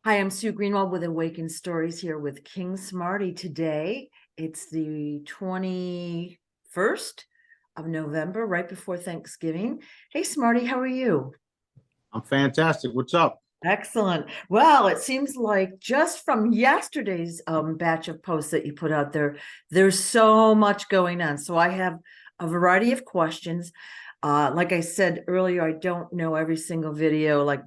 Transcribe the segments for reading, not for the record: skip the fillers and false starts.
Hi, I'm Sue Greenwald with Awakened Stories here with King Smarty. Today, it's the 21st of November, right before Thanksgiving. Hey, Smarty, how are you? I'm fantastic. What's up? Excellent. Well, it seems like just from yesterday's batch of posts that you put out there, there's so much going on. So I have a variety of questions. Like I said earlier, I don't know every single video like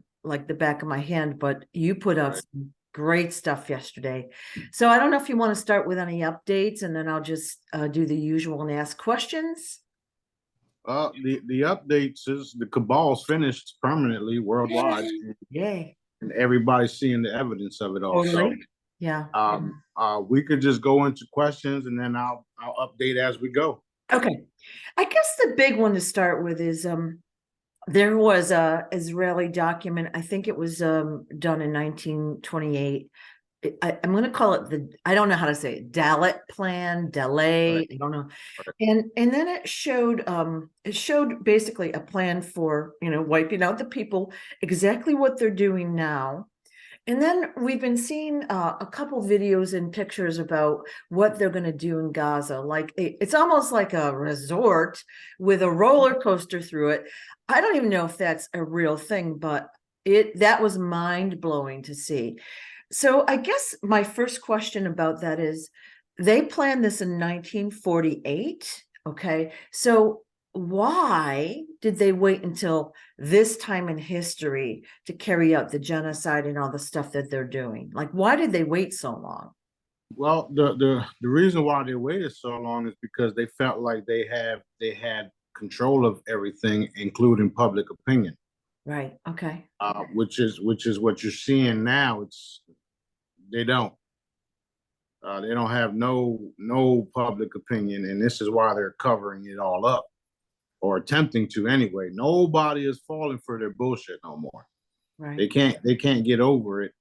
the back of my hand, but you put out some great stuff yesterday. So I don't know if you want to start with any updates, and then I'll just do the usual and ask questions. The updates is the cabal's finished permanently worldwide, Yay. and everybody's seeing the evidence of it also. Totally. Yeah. We could just go into questions, and then I'll update as we go. Okay. I guess the big one to start with is there was a Israeli document, I think it was done in 1928. I'm going to call it I don't know how to say it, DALET plan, delay, Right. I don't know. Right. And then it showed basically a plan for, wiping out the people, exactly what they're doing now. And then we've been seeing a couple videos and pictures about what they're going to do in Gaza. Like it's almost like a resort with a roller coaster through it. I don't even know if that's a real thing, but that was mind blowing to see. So I guess my first question about that is, they planned this in 1948. Okay, so why did they wait until this time in history to carry out the genocide and all the stuff that they're doing? Like, why did they wait so long? Well, the reason why they waited so long is because they felt like they had control of everything, including public opinion. Right. Okay. Which is what you're seeing now. They don't. They don't have no public opinion, and this is why they're covering it all up, or attempting to anyway. Nobody is falling for their bullshit no more. Right. They can't get over it.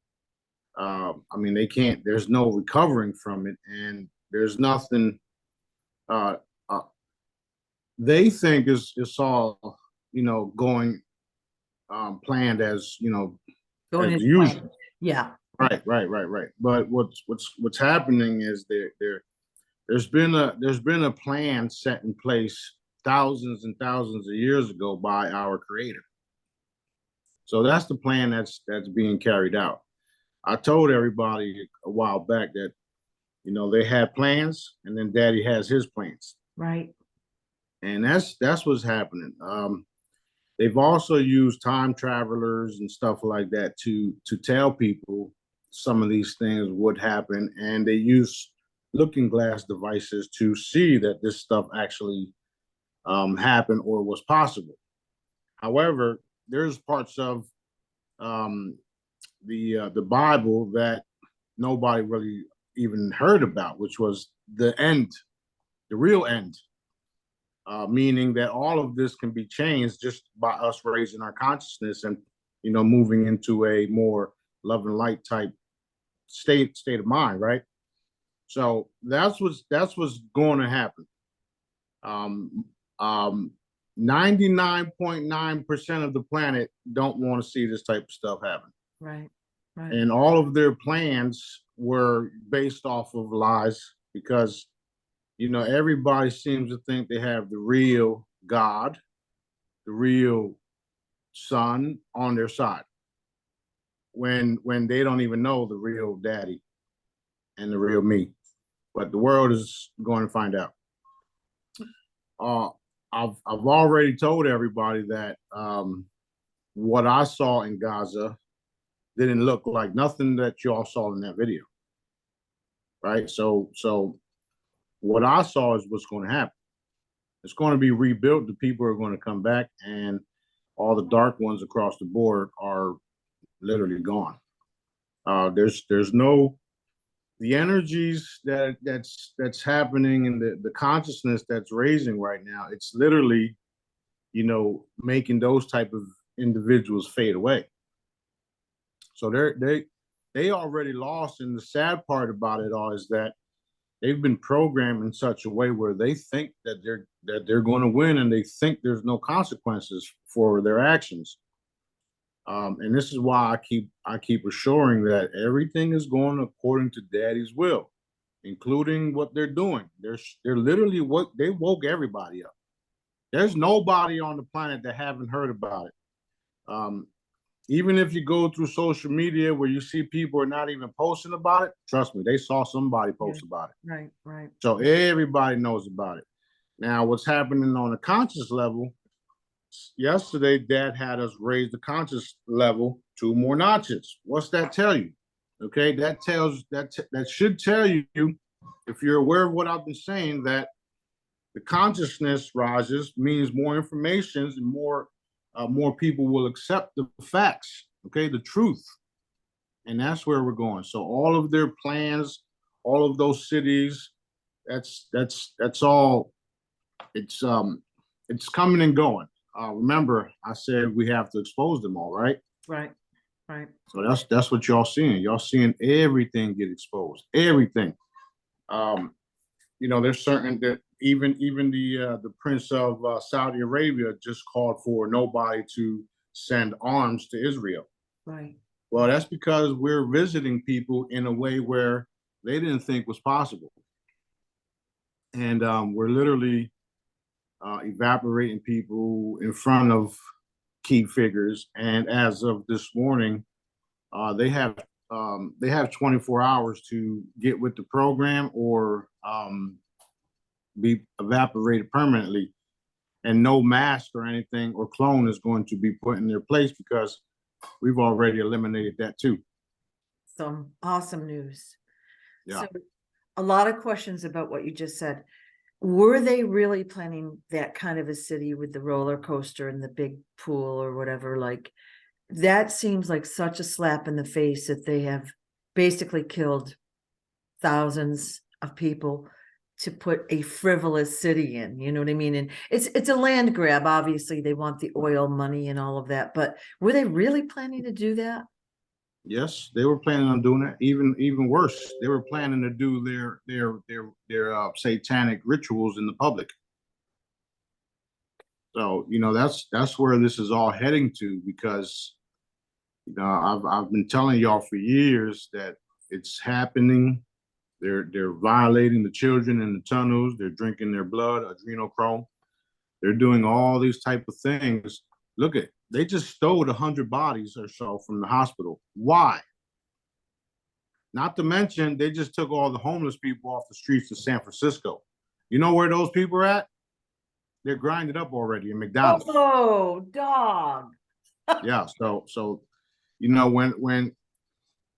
I mean, they can't. There's no recovering from it, and there's nothing. Uh, uh, they think it's all going planned as Going as into usual. plan. Yeah. Right. But what's happening is there's been a plan set in place thousands and thousands of years ago by our creator. So that's the plan that's being carried out. I told everybody a while back that they had plans, and then Daddy has his plans, Right. and that's what's happening. They've also used time travelers and stuff like that to tell people some of these things would happen, and they use looking glass devices to see that this stuff actually happened or was possible. However, there's parts of um, the Bible that nobody really even heard about, which was the end, the real end, meaning that all of this can be changed just by us raising our consciousness and moving into a more love and light type state of mind, right? So that's what's going to happen. Um, um, 99.9% of the planet don't want to see this type of stuff happen. Right. Right. And all of their plans were based off of lies because everybody seems to think they have the real God, the real son on their side, when they don't even know the real daddy and the real me. But the world is going to find out. uh I've already told everybody that what I saw in Gaza didn't look like nothing that y'all saw in that video, right? So what I saw is what's going to happen. It's going to be rebuilt. The people are going to come back, and all the dark ones across the board are literally gone. There's no the energies that's happening, and the consciousness that's raising right now. It's literally making those type of individuals fade away. So they already lost, and the sad part about it all is that they've been programmed in such a way where they think that they're going to win, and they think there's no consequences for their actions. And this is why I keep assuring that everything is going according to Daddy's will, including what they're doing. They're literally what they woke everybody up. There's nobody on the planet that haven't heard about it. Even if you go through social media where you see people are not even posting about it, trust me, they saw somebody post about it. Right, right. So everybody knows about it. Now, what's happening on a conscious level? Yesterday, Dad had us raise the conscious level 2 more notches. What's that tell you? Okay, that should tell you, if you're aware of what I've been saying, that the consciousness rises means more information and more people will accept the facts. Okay, the truth, and that's where we're going. So all of their plans, all of those cities, that's all. It's coming and going. Remember, I said we have to expose them all, right? Right, right. So that's what y'all seeing. Y'all seeing everything get exposed. Everything. There's certain that even the Prince of Saudi Arabia just called for nobody to send arms to Israel. Right. Well, that's because we're visiting people in a way where they didn't think was possible, and we're literally evaporating people in front of key figures. And as of this morning, they have 24 hours to get with the program or be evaporated permanently, and no mask or anything or clone is going to be put in their place because we've already eliminated that too. Some awesome news. Yeah. So a lot of questions about what you just said. Were they really planning that kind of a city with the roller coaster and the big pool or whatever? Like, that seems like such a slap in the face that they have basically killed thousands of people to put a frivolous city in, you know what I mean? And it's a land grab. Obviously, they want the oil money and all of that, but were they really planning to do that? Yes, they were planning on doing that. Even worse, they were planning to do their satanic rituals in the public. So that's where this is all heading to, because I've been telling y'all for years that it's happening. They're violating the children in the tunnels. They're drinking their blood, adrenochrome. They're doing all these type of things. Look at, they just stole 100 bodies or so from the hospital. Why? Not to mention, they just took all the homeless people off the streets of San Francisco. You know where those people are at? They're grinded up already in McDonald's. Oh, dog. Yeah. So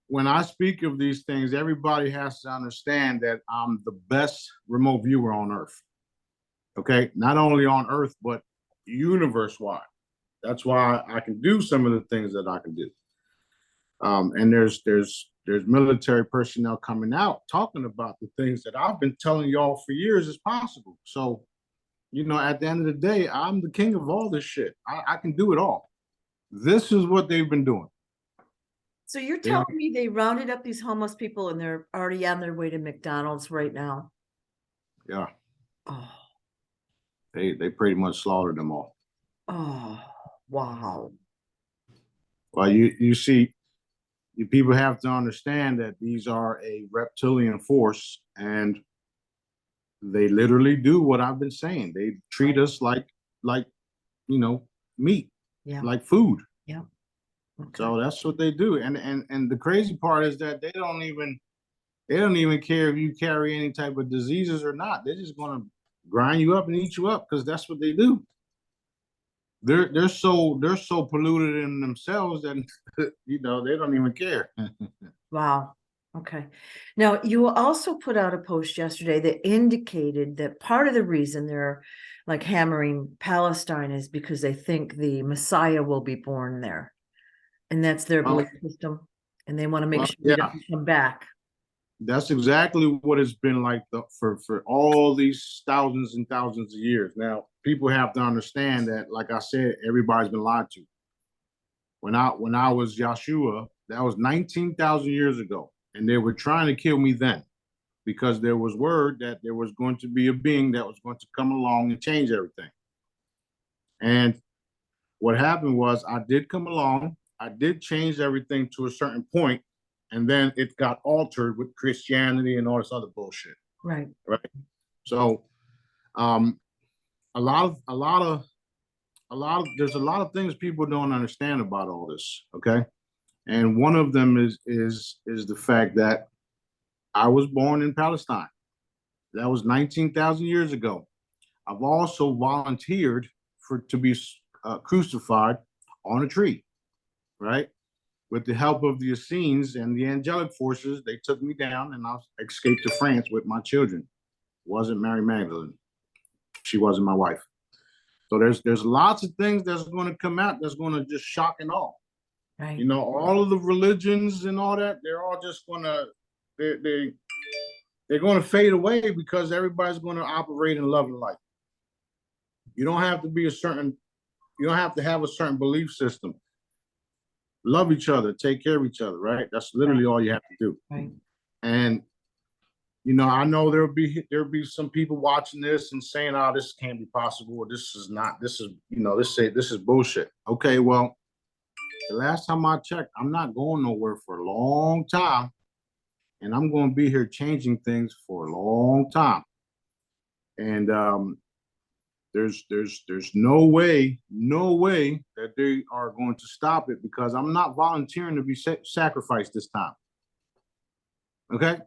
when I speak of these things, everybody has to understand that I'm the best remote viewer on Earth. Okay, not only on Earth but universe-wide. That's why I can do some of the things that I can do. And there's military personnel coming out talking about the things that I've been telling y'all for years is possible. So, at the end of the day, I'm the king of all this shit. I can do it all. This is what they've been doing. So you're telling me they rounded up these homeless people and they're already on their way to McDonald's right now? Yeah. Oh. They pretty much slaughtered them all. Oh, wow. Well, you see, you people have to understand that these are a reptilian force, and they literally do what I've been saying. They treat us like meat, Yeah, like food. yeah. Okay. So that's what they do. And the crazy part is that they don't even care if you carry any type of diseases or not. They're just gonna grind you up and eat you up because that's what they do. They're so polluted in themselves that they don't even care. Wow. Okay. Now, you also put out a post yesterday that indicated that part of the reason they're like hammering Palestine is because they think the Messiah will be born there. And that's their belief system. And they want to make sure he doesn't come back. That's exactly what it's been like for all these thousands and thousands of years. Now, people have to understand that, like I said, everybody's been lied to. When I was Yeshua, that was 19,000 years ago, and they were trying to kill me then, because there was word that there was going to be a being that was going to come along and change everything. And what happened was, I did come along. I did change everything to a certain point, and then it got altered with Christianity and all this other bullshit. Right. Right. So, a lot of there's a lot of things people don't understand about all this. Okay, and one of them is the fact that I was born in Palestine. That was 19,000 years ago. I've also volunteered to be crucified on a tree, right? With the help of the Essenes and the angelic forces, they took me down and I escaped to France with my children. It wasn't Mary Magdalene. She wasn't my wife. So there's lots of things that's going to come out that's going to just shock and awe. Right. You know, all of the religions and all that, they're all just going to, they're going to fade away because everybody's going to operate in love and light. You don't have to be you don't have to have a certain belief system. Love each other, take care of each other, right? That's literally all you have to do. Right. And you know, I know there'll be some people watching this and saying, "Oh, this can't be possible," or "This is not. This is, you know, this is bullshit." Okay, well, the last time I checked, I'm not going nowhere for a long time, and I'm going to be here changing things for a long time. And there's no way that they are going to stop it because I'm not volunteering to be sacrificed this time. Okay.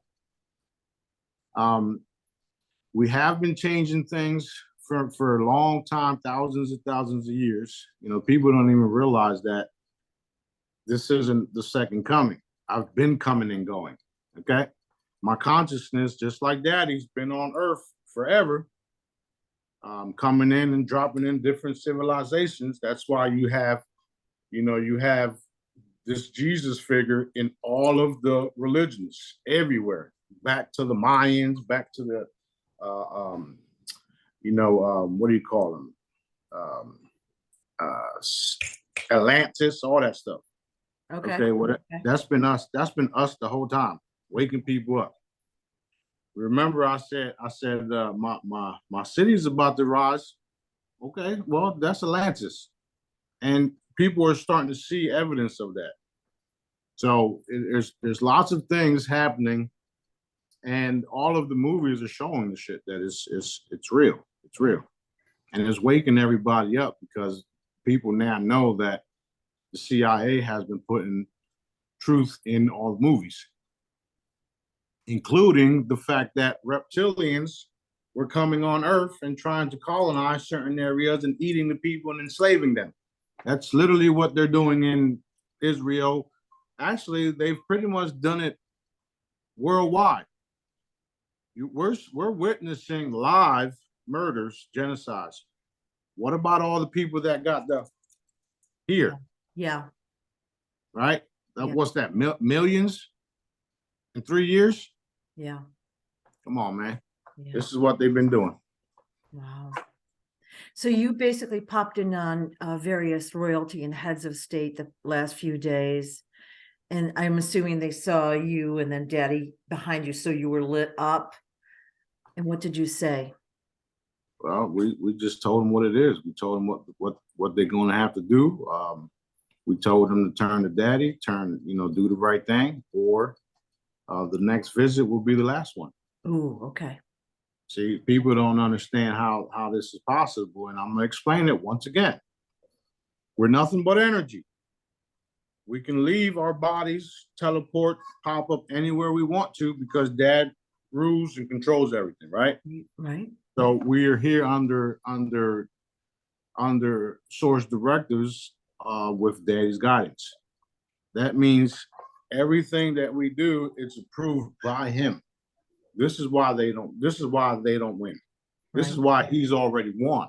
We have been changing things for a long time, thousands and thousands of years. You know, people don't even realize that this isn't the second coming. I've been coming and going. Okay. My consciousness, just like Daddy's, been on Earth forever, coming in and dropping in different civilizations. That's why you have this Jesus figure in all of the religions everywhere. Back to the Mayans, back to the, what do you call them? Atlantis, all that stuff. Okay, well, that's been us. That's been us the whole time, waking people up. Remember, I said, my city's about to rise. Okay, well, that's Atlantis, and people are starting to see evidence of that. So there's lots of things happening. And all of the movies are showing the shit that it's real. It's real. And it's waking everybody up because people now know that the CIA has been putting truth in all movies, including the fact that reptilians were coming on Earth and trying to colonize certain areas and eating the people and enslaving them. That's literally what they're doing in Israel. Actually, they've pretty much done it worldwide. We're witnessing live murders, genocides. What about all the people that got here? Yeah. Right? What's that? Millions in 3 years? Yeah. Come on, man. Yeah. This is what they've been doing. Wow. So you basically popped in on various royalty and heads of state the last few days. And I'm assuming they saw you and then Daddy behind you, so you were lit up. And what did you say? Well, we just told them what it is. We told them what they're going to have to do. We told them to turn to Daddy, do the right thing, or the next visit will be the last one. Oh, okay. See, people don't understand how this is possible, and I'm going to explain it once again. We're nothing but energy. We can leave our bodies, teleport, pop up anywhere we want to because Dad rules and controls everything, right? Right. So we are here under source directives with Daddy's guidance. That means everything that we do is approved by him. This is why they don't win. This is why he's already won.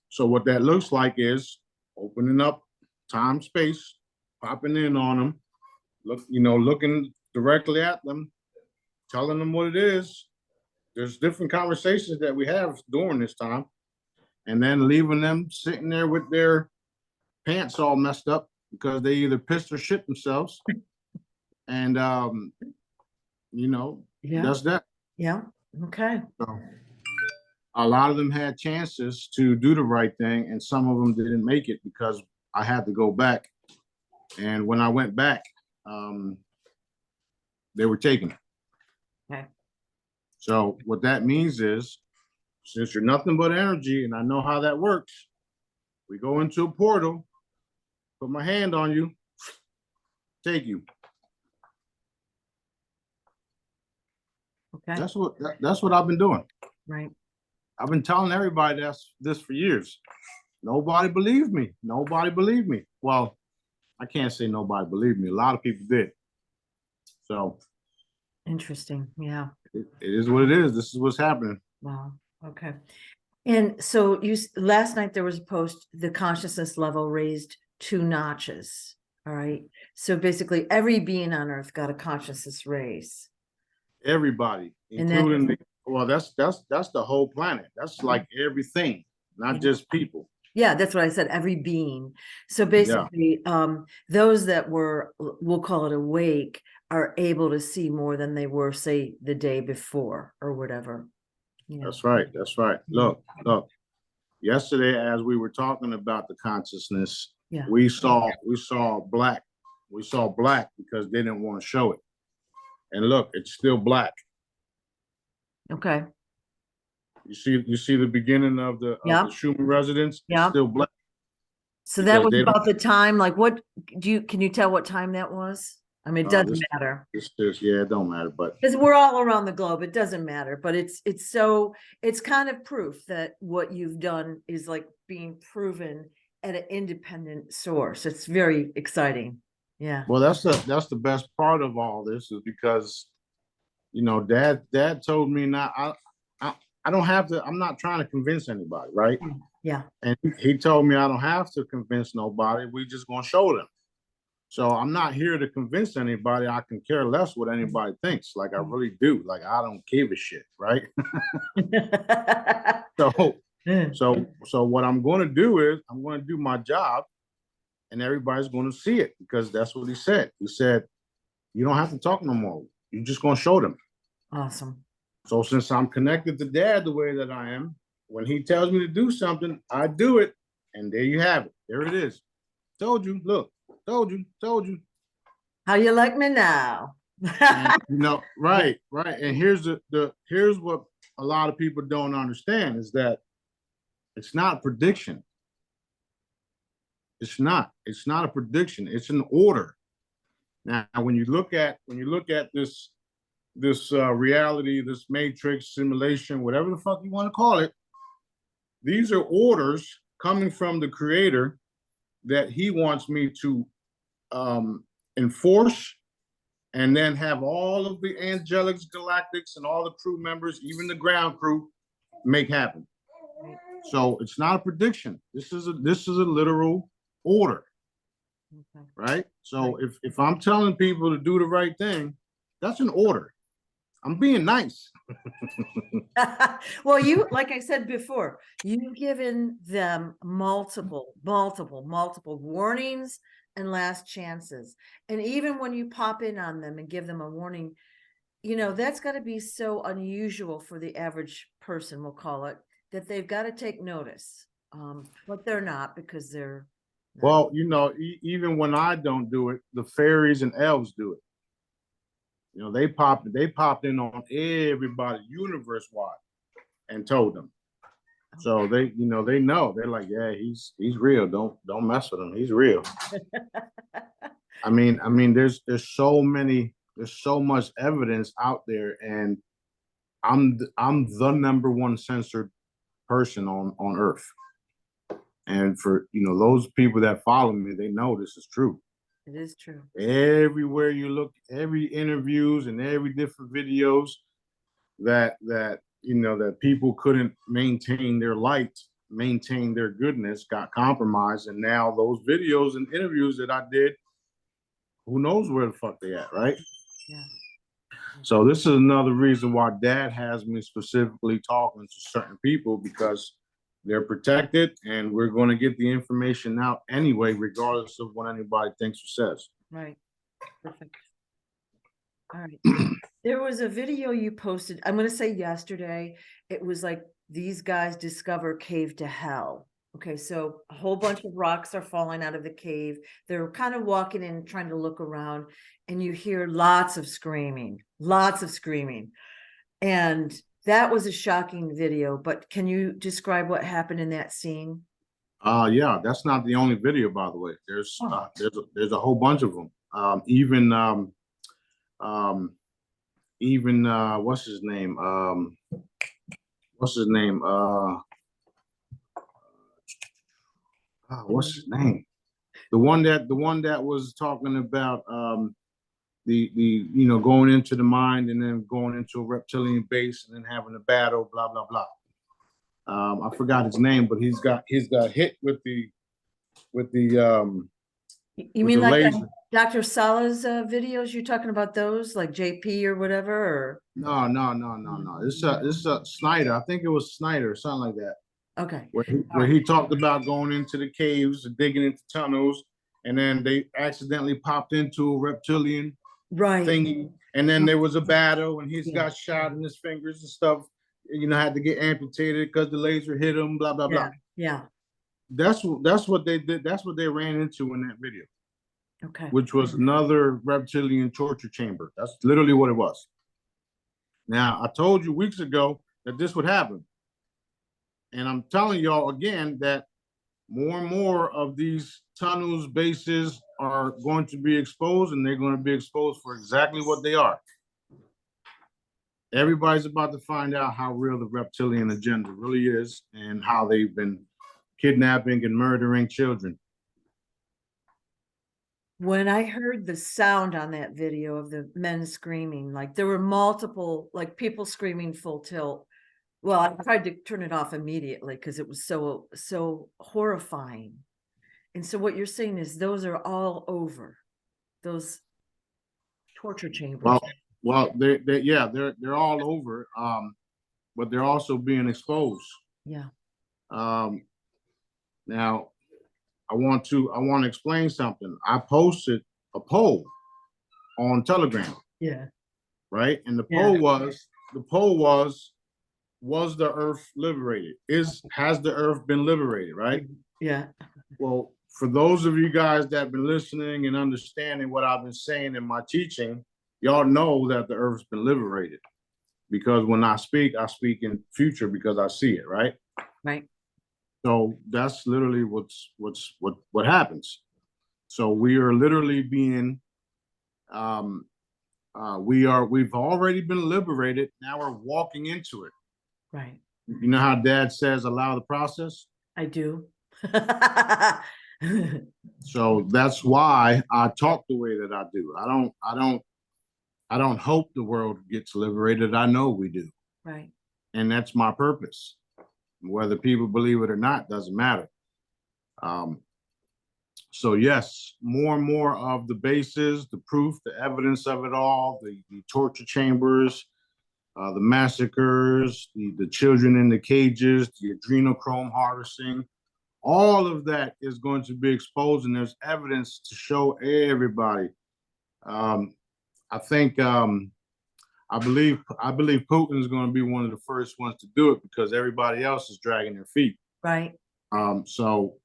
So what that looks like is opening up time, space, popping in on them, looking directly at them, telling them what it is. There's different conversations that we have during this time, and then leaving them sitting there with their pants all messed up because they either pissed or shit themselves. And that's that. Yeah. Okay. So, a lot of them had chances to do the right thing, and some of them didn't make it because I had to go back. And when I went back, they were taken. Okay. So what that means is, since you're nothing but energy, and I know how that works, we go into a portal, put my hand on you, take you. Okay. That's what I've been doing. Right. I've been telling everybody this for years. Nobody believed me. Nobody believed me. Well, I can't say nobody believed me. A lot of people did. So Interesting. Yeah. it is what it is. This is what's happening. Wow. Okay. And so last night there was a post, the consciousness level raised 2 notches. All right. So basically every being on earth got a consciousness raise. Everybody, And then, including well, that's the whole planet. That's like everything, not just people. yeah, that's what I said, every being. So basically, those that were, we'll call it awake, are able to see more than they were, say, the day before or whatever. Yeah. That's right. That's right. Look. Yesterday, as we were talking about the consciousness, we saw black. We saw black because they didn't want to show it. And look, it's still black. Okay. You see the beginning of the Schumann residence. It's still black. So that was about the time. Like, what can you tell what time that was? I mean, it doesn't matter. It don't matter, but because we're all around the globe, it doesn't matter. But it's kind of proof that what you've done is like being proven at an independent source. It's very exciting. Yeah. Well, that's the best part of all this, is because, you know, Dad told me not. I don't have to. I'm not trying to convince anybody, right? Yeah. And he told me I don't have to convince nobody. We just gonna show them. So I'm not here to convince anybody. I can care less what anybody thinks. Like, I really do. Like, I don't give a shit, right? So what I'm going to do is I'm going to do my job, and everybody's going to see it, because that's what he said. He said, you don't have to talk no more. You're just going to show them. Awesome. So since I'm connected to Dad the way that I am, when he tells me to do something, I do it. And there you have it. There it is. Told you. Look. Told you. How you like me now? And, you know, right. And here's here's what a lot of people don't understand, is that it's not a prediction. It's not a prediction. It's an order. Now, when you look at this reality, this matrix simulation, whatever the fuck you want to call it, these are orders coming from the creator that he wants me to enforce, and then have all of the angelics, galactics, and all the crew members, even the ground crew, make happen. So it's not a prediction. This is a literal order, right? So if I'm telling people to do the right thing, that's an order. I'm being nice. Well, like I said before, you've given them multiple warnings and last chances. And even when you pop in on them and give them a warning, you know, that's got to be so unusual for the average person, we'll call it, that they've got to take notice. But they're not, because they're not. Well, you know, even when I don't do it, the fairies and elves do it. You know, they popped in on everybody universe wide and told them. So they know. They're like, yeah, he's real. Don't mess with him. He's real. I mean, there's so much evidence out there, and I'm the number one censored person on Earth. And for, you know, those people that follow me, they know this is true. It is true. Everywhere you look, every interviews and every different videos that you know, that people couldn't maintain their light, maintain their goodness, got compromised. And now those videos and interviews that I did, who knows where the fuck they at, right? Yeah. So this is another reason why Dad has me specifically talking to certain people, because they're protected, and we're going to get the information out anyway, regardless of what anybody thinks or says. Right. Perfect. All right. There was a video you posted, I'm going to say yesterday. It was like, these guys discover cave to hell. Okay, so a whole bunch of rocks are falling out of the cave. They're kind of walking in, trying to look around, and you hear lots of screaming, lots of screaming. And that was a shocking video, but can you describe what happened in that scene? Yeah, that's not the only video, by the way. There's Oh. there's a whole bunch of them. Even what's his name? What's his name? What's his name? The one that was talking about the going into the mind and then going into a reptilian base and then having a battle, blah blah blah. I forgot his name, but he's got hit with the with the You with mean the like laser. Dr. Sala's videos? You're talking about those, like JP or whatever, or No. It's a Snyder. I think it was Snyder or something like that. okay. Where he talked about going into the caves, digging into tunnels, and then they accidentally popped into a reptilian Right. thingy, and then there was a battle, and he's Yeah. got shot in his fingers and stuff. Had to get amputated because the laser hit him. Blah blah blah. Yeah. That's what they did. That's what they ran into in that video, Okay. which was another reptilian torture chamber. That's literally what it was. Now, I told you weeks ago that this would happen. And I'm telling y'all again that more and more of these tunnels, bases are going to be exposed, and they're going to be exposed for exactly what they are. Everybody's about to find out how real the reptilian agenda really is and how they've been kidnapping and murdering children. When I heard the sound on that video of the men screaming, like there were multiple, like people screaming full tilt. Well, I tried to turn it off immediately because it was so horrifying. And so what you're saying is those are all over, those torture chambers. Well, they're all over, but they're also being exposed. Yeah. Now, I want to explain something. I posted a poll on Telegram. Yeah. Right, and the poll was the Earth liberated? Has the Earth been liberated? Right. Yeah. Well, for those of you guys that have been listening and understanding what I've been saying in my teaching, y'all know that the Earth's been liberated, because when I speak in future because I see it. Right. Right. So that's literally what happens. So we are literally being, we've already been liberated. Now we're walking into it. Right. You know how Dad says, allow the process? I do. So that's why I talk the way that I do. I don't hope the world gets liberated. I know we do. Right. And that's my purpose. Whether people believe it or not doesn't matter. So yes, more and more of the bases, the proof, the evidence of it all, the torture chambers, the massacres, the children in the cages, the adrenochrome harvesting, all of that is going to be exposed, and there's evidence to show everybody. I think I believe Putin is going to be one of the first ones to do it because everybody else is dragging their feet. Right. So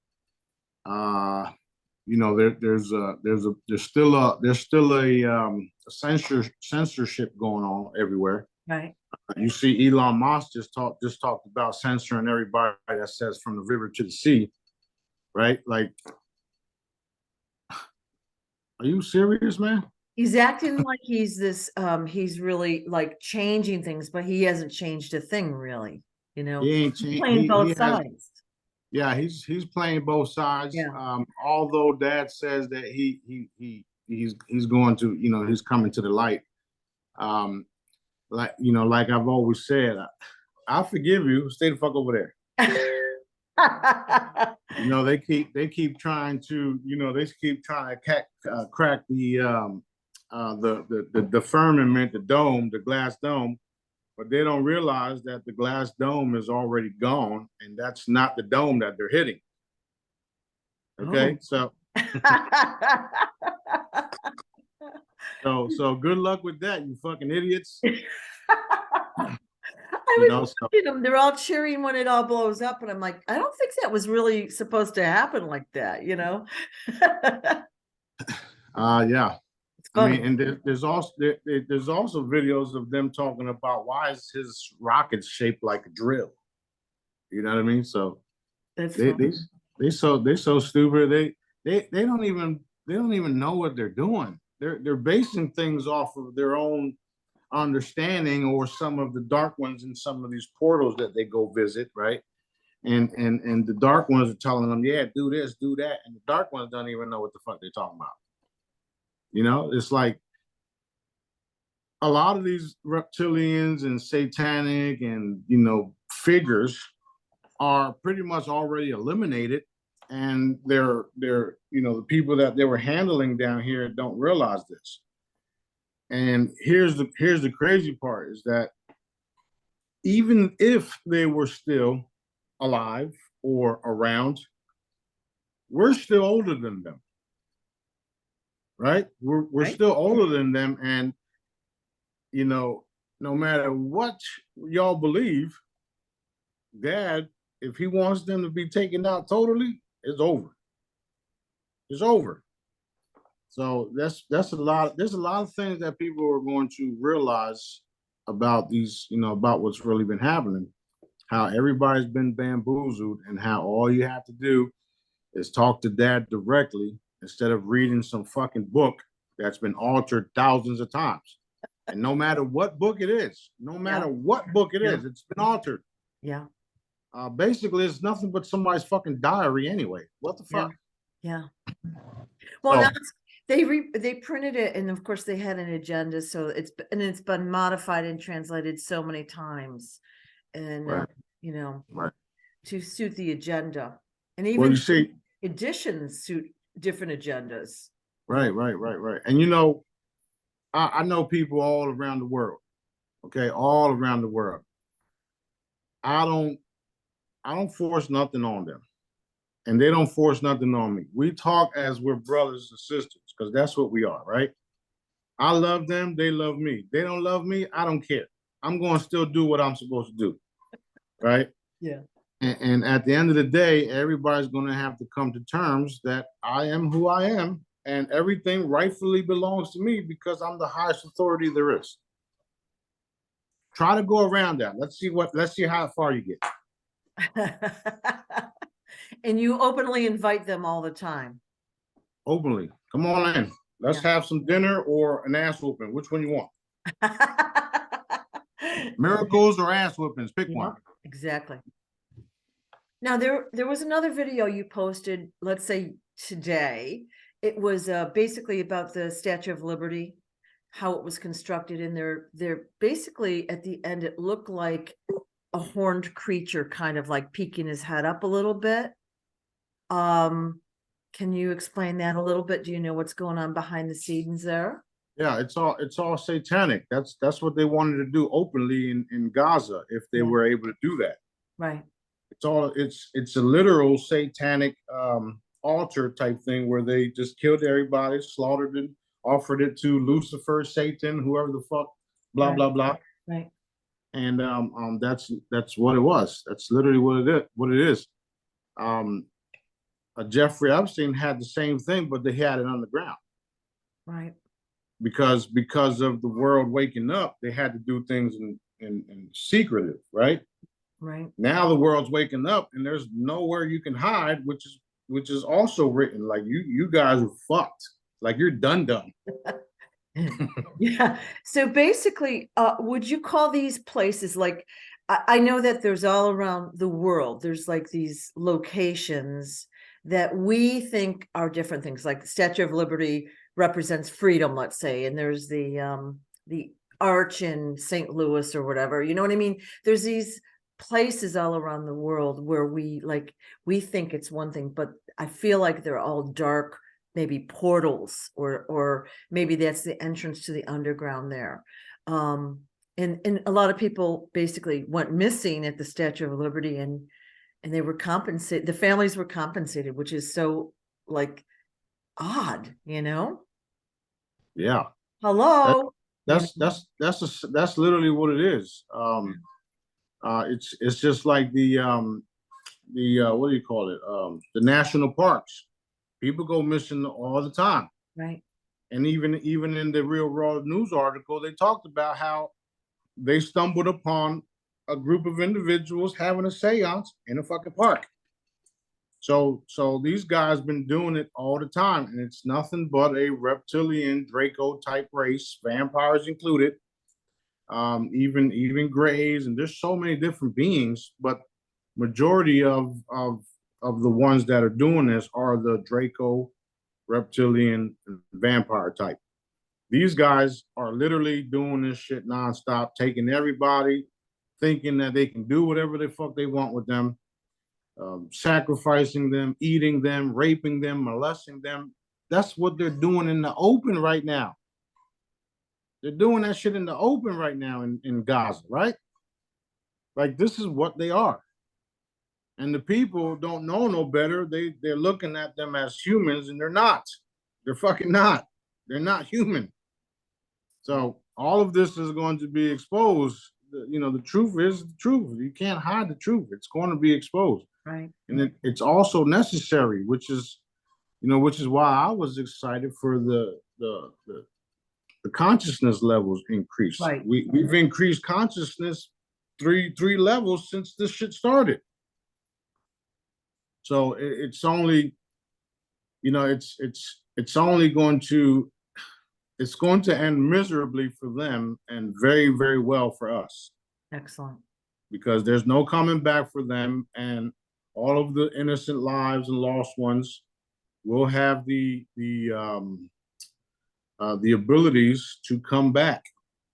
there's still a censorship going on everywhere. Right. You see, Elon Musk just talked about censoring everybody that says from the river to the sea, right? Like, are you serious, man? He's acting like he's this, he's really like changing things, but he hasn't changed a thing really, He ain't he's playing both sides. Yeah, he's playing both sides. Yeah. Although Dad says that he's going to, he's coming to the light. Like I've always said, I forgive you. Stay the fuck over there. They keep trying to crack the firmament, the dome, the glass dome, but they don't realize that the glass dome is already gone, and that's not the dome that they're hitting. Okay, so good luck with that, you fucking idiots. I You was know, so watching them. They're all cheering when it all blows up, and I'm like, I don't think that was really supposed to happen like that, you know? yeah. It's I mean, funny. and there's also videos of them talking about why is his rocket shaped like a drill. You know what I mean? So That's they funny. they they so stupid. They don't even know what they're doing. They're basing things off of their own understanding or some of the dark ones in some of these portals that they go visit, right? And the dark ones are telling them, yeah, do this, do that, and the dark ones don't even know what the fuck they're talking about. You know, it's like a lot of these reptilians and satanic and figures are pretty much already eliminated, and they're the people that they were handling down here don't realize this. And here's the crazy part is that even if they were still alive or around, we're still older than them, right? We're Right? still older than them, and no matter what y'all believe, Dad, if he wants them to be taken out totally, it's over. It's over. So that's a lot. There's a lot of things that people are going to realize about these, about what's really been happening, how everybody's been bamboozled, and how all you have to do is talk to Dad directly instead of reading some fucking book that's been altered thousands of times. And no matter what book it is, no matter what book it is, it's been altered. Yeah. Basically, it's nothing but somebody's fucking diary anyway. What the fuck? Yeah. Well, So, now they printed it, and of course they had an agenda, so it's been modified and translated so many times, and right, right. to suit the agenda, and Well, even you see, editions suit different agendas. right. And I know people all around the world. Okay, all around the world. I don't I don't force nothing on them, and they don't force nothing on me. We talk as we're brothers and sisters because that's what we are, right? I love them, they love me. They don't love me, I don't care. I'm going to still do what I'm supposed to do, right? Yeah. And at the end of the day, everybody's going to have to come to terms that I am who I am, and everything rightfully belongs to me because I'm the highest authority there is. Try to go around that. Let's see how far you get. And you openly invite them all the time. Openly. Come on in. Let's have some dinner or an ass whooping. Which one you want? Miracles or ass whoopings? Pick one. Exactly. Now there was another video you posted, let's say today. It was basically about the Statue of Liberty, how it was constructed, and they're basically at the end it looked like a horned creature, kind of like peeking his head up a little bit. Can you explain that a little bit? Do you know what's going on behind the scenes there? Yeah, it's all satanic. That's what they wanted to do openly in Gaza if they were able to do that. Right. It's a literal satanic altar type thing where they just killed everybody, slaughtered it, offered it to Lucifer, Satan, whoever the fuck, blah blah blah. Right. And that's what it was. That's literally what it is. Jeffrey Epstein had the same thing, but they had it underground. Right. Because of the world waking up, they had to do things in secretive, right? Right. Now the world's waking up, and there's nowhere you can hide, which is also written like you guys are fucked, like you're done. Yeah. So basically, would you call these places like? I know that there's all around the world. There's like these locations that we think are different things, like the Statue of Liberty represents freedom, let's say, and there's the arch in St. Louis or whatever. You know what I mean? There's these places all around the world where we think it's one thing, but I feel like they're all dark, maybe portals, or maybe that's the entrance to the underground there. And a lot of people basically went missing at the Statue of Liberty, and they were compensated. The families were compensated, which is so like odd, you know? Yeah. Hello. That's literally what it is. It's just like the what do you call it? The national parks. People go missing all the time. Right. And even in the Real Raw news article, they talked about how they stumbled upon a group of individuals having a seance in a fucking park. So these guys been doing it all the time, and it's nothing but a reptilian Draco type race, vampires included, even grays, and there's so many different beings, but majority of the ones that are doing this are the Draco, reptilian, vampire type. These guys are literally doing this shit nonstop, taking everybody, thinking that they can do whatever the fuck they want with them, sacrificing them, eating them, raping them, molesting them. That's what they're doing in the open right now. They're doing that shit in the open right now in Gaza, right? Like, this is what they are. And the people don't know no better. They're looking at them as humans, and they're not. They're fucking not. They're not human. So all of this is going to be exposed. The truth is the truth. You can't hide the truth. It's going to be exposed. Right. And it's also necessary, which is why I was excited for the consciousness levels increase. Right. We've increased consciousness three levels since this shit started. So it's only, it's only going to end miserably for them and very, very well for us. Excellent. Because there's no coming back for them, and all of the innocent lives and lost ones will have the abilities to come back,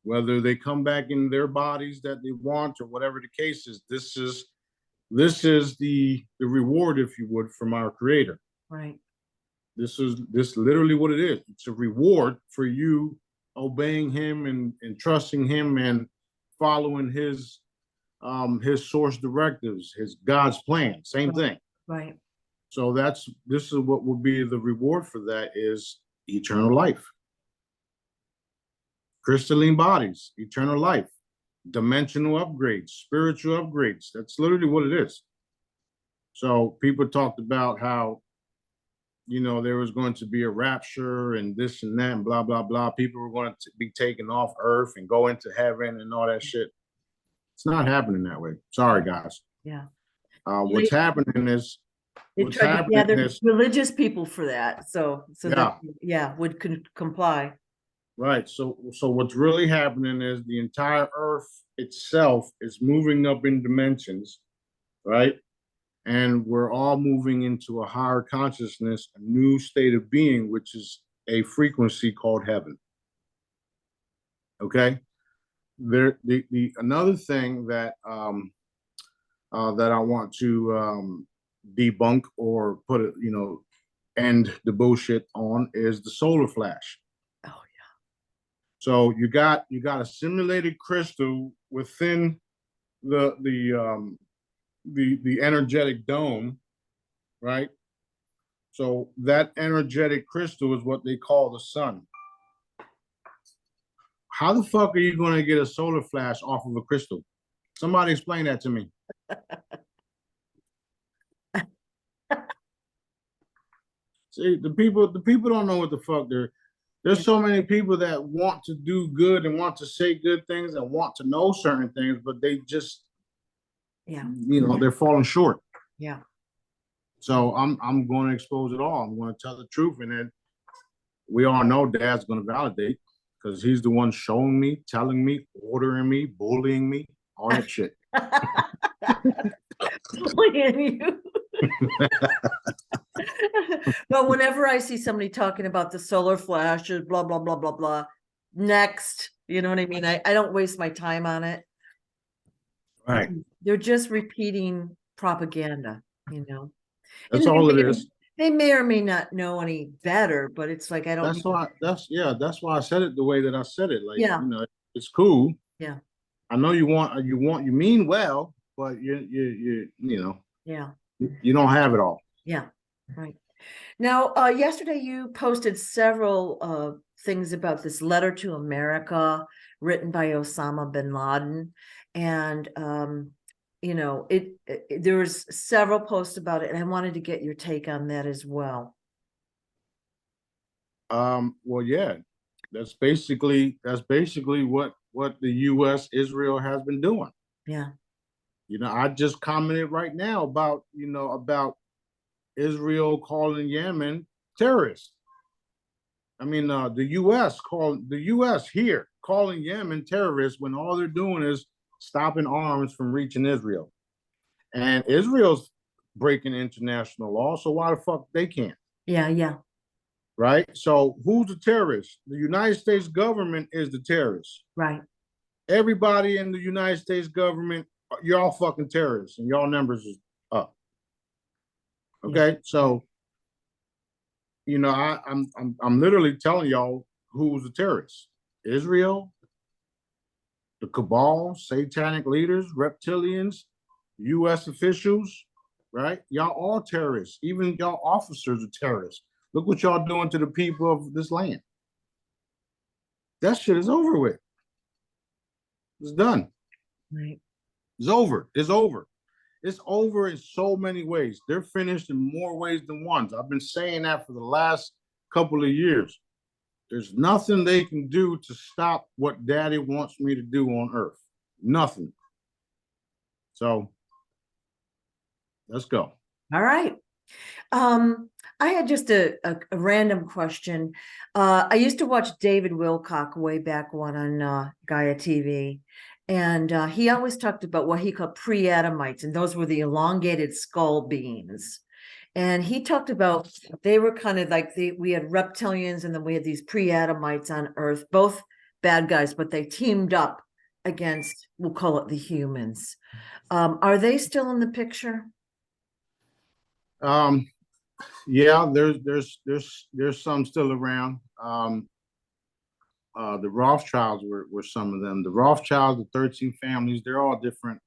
whether they come back in their bodies that they want or whatever the case is. This is the reward, if you would, from our Creator. Right. This literally what it is. It's a reward for you obeying Him and trusting Him and following His source directives, His God's plan. Same thing. Right. So this is what will be the reward for that, is eternal life. Crystalline bodies, eternal life. Dimensional upgrades, spiritual upgrades. That's literally what it is. So people talked about how, there was going to be a rapture and this and that and blah, blah, blah. People were going to be taken off earth and go into heaven and all that shit. It's not happening that way. Sorry, guys. Yeah. What's happening is, religious people for that. So would comply. Right. So what's really happening is the entire earth itself is moving up in dimensions, right? And we're all moving into a higher consciousness, a new state of being, which is a frequency called heaven. Okay. Another thing that that I want to debunk or put it, end the bullshit on is the solar flash. So you got a simulated crystal within the energetic dome, right? So that energetic crystal is what they call the sun. How the fuck are you going to get a solar flash off of a crystal? Somebody explain that to me. See, the people don't know what the fuck there's so many people that want to do good and want to say good things and want to know certain things, but they just, they're falling short. Yeah. So I'm going to expose it all. I'm going to tell the truth, and then we all know Dad's going to validate, because he's the one showing me, telling me, ordering me, bullying me, all that shit. Bullying you. But whenever I see somebody talking about the solar flashes, blah, blah, blah, blah, blah, next, you know what I mean? I don't waste my time on it. Right. They're just repeating propaganda, That's all it is. They may or may not know any better, but it's like, I don't. That's why I said it the way that I said it. Like, it's cool. Yeah. I know you mean well, but you don't have it all. Yeah. Right. Now, yesterday you posted several things about this letter to America written by Osama bin Laden. And you know, there was several posts about it, and I wanted to get your take on that as well. Well, yeah, that's basically what the U.S. Israel has been doing. Yeah. You know, I just commented right now about Israel calling Yemen terrorists. I mean, the U.S. here calling Yemen terrorists when all they're doing is stopping arms from reaching Israel, and Israel's breaking international law. So why the fuck they can't? Yeah, yeah. Right? So who's the terrorist? The United States government is the terrorist. Right. Everybody in the United States government, you're all fucking terrorists, and y'all numbers is up. Okay, yeah. So you know, I'm literally telling y'all who's the terrorist: Israel, the cabal, satanic leaders, reptilians, U.S. officials. Right? Y'all all terrorists. Even y'all officers are terrorists. Look what y'all doing to the people of this land. That shit is over with. It's done. Right. It's over. It's over. It's over in so many ways. They're finished in more ways than one. I've been saying that for the last couple of years. There's nothing they can do to stop what Daddy wants me to do on Earth. Nothing. So let's go. All right. I had just a random question. I used to watch David Wilcock way back when on Gaia TV, and he always talked about what he called pre-Adamites, and those were the elongated skull beings. And he talked about they were kind of like we had reptilians, and then we had these pre-Adamites on Earth, both bad guys, but they teamed up against, we'll call it the humans. Are they still in the picture? Yeah, there's some still around. The Rothschilds were some of them. The Rothschilds, the 13 families, they're all different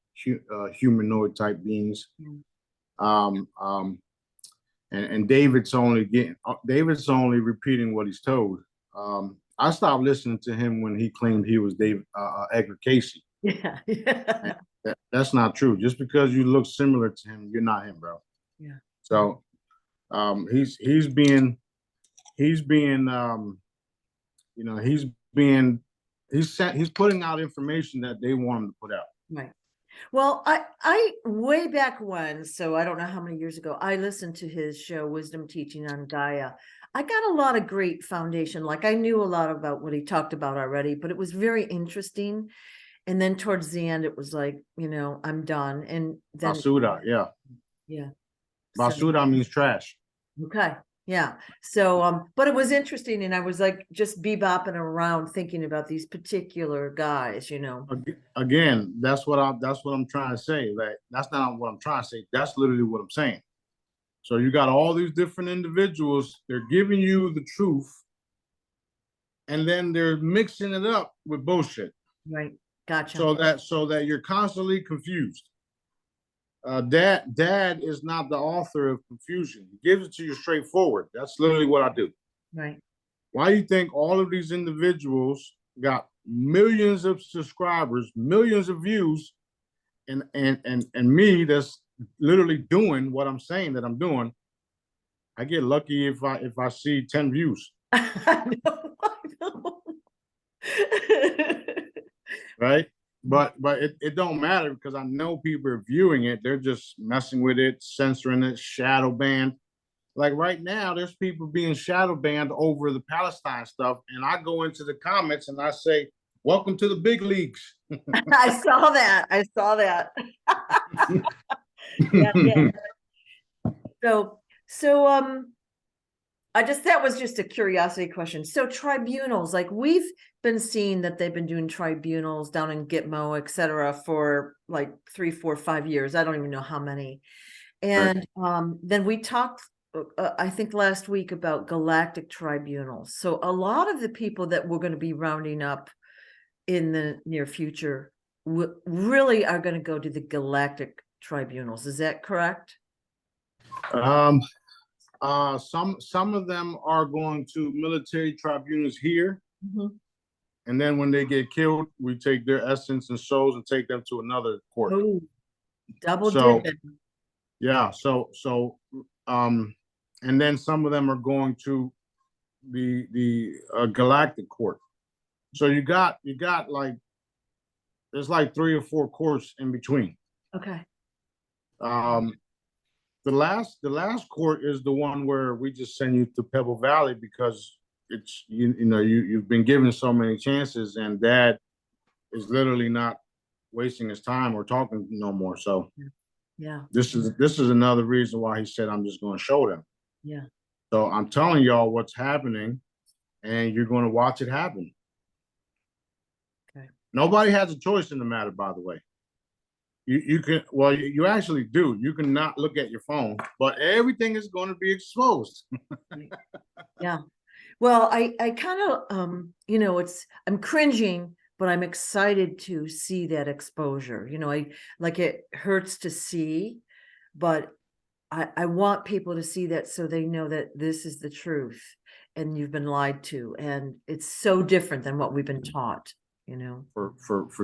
humanoid type beings. And David's only repeating what he's told. I stopped listening to him when he claimed he was Edgar Casey. Yeah. That's not true. Just because you look similar to him, you're not him, bro. Yeah. So he's putting out information that they want him to put out. Right. Well, I way back when, so I don't know how many years ago, I listened to his show Wisdom Teaching on Gaia. I got a lot of great foundation. Like I knew a lot about what he talked about already, but it was very interesting. And then towards the end, it was like, I'm done. And then Basuda, yeah. Yeah. Basuda means trash. Okay. Yeah. So, but it was interesting, and I was like just bebopping around thinking about these particular guys, Again, that's what I'm trying to say. Like, that's not what I'm trying to say. That's literally what I'm saying. So you got all these different individuals, they're giving you the truth, and then they're mixing it up with bullshit. Right. Gotcha. So that you're constantly confused. Dad is not the author of confusion. He gives it to you straightforward. That's literally what I do. Right. Why do you think all of these individuals got millions of subscribers, millions of views, and me that's literally doing what I'm saying that I'm doing? I get lucky if I see 10 views. I know. Right? But it don't matter because I know people are viewing it. They're just messing with it, censoring it, shadow banned. Like right now, there's people being shadow banned over the Palestine stuff, and I go into the comments and I say, "Welcome to the big leagues." I saw that. Yeah. So that was just a curiosity question. So tribunals, like we've been seeing that they've been doing tribunals down in GITMO, et cetera, for like 3, 4, 5 years. I don't even know how many. And then we talked, I think last week, about galactic tribunals. So a lot of the people that we're going to be rounding up in the near future really are going to go to the galactic tribunals. Is that correct? Some of them are going to military tribunals here, and then when they get killed, we take their essence and souls and take them to another court. Oh, Double So dipping. yeah, and then some of them are going to the Galactic Court. So you got like there's like 3 or 4 courts in between. Okay. Um, the last court is the one where we just send you to Pebble Valley because it's you've been given so many chances, and Dad is literally not wasting his time or talking no more. So Yeah. this is another reason why he said I'm just going to show them. Yeah. So I'm telling y'all what's happening, and you're going to watch it happen. Okay. Nobody has a choice in the matter, by the way. You can, well, you actually do. You can not look at your phone, but everything is going to be exposed. Yeah. Well, I kind of, I'm cringing, but I'm excited to see that exposure. It hurts to see, but I want people to see that so they know that this is the truth and you've been lied to. And it's so different than what we've been taught, For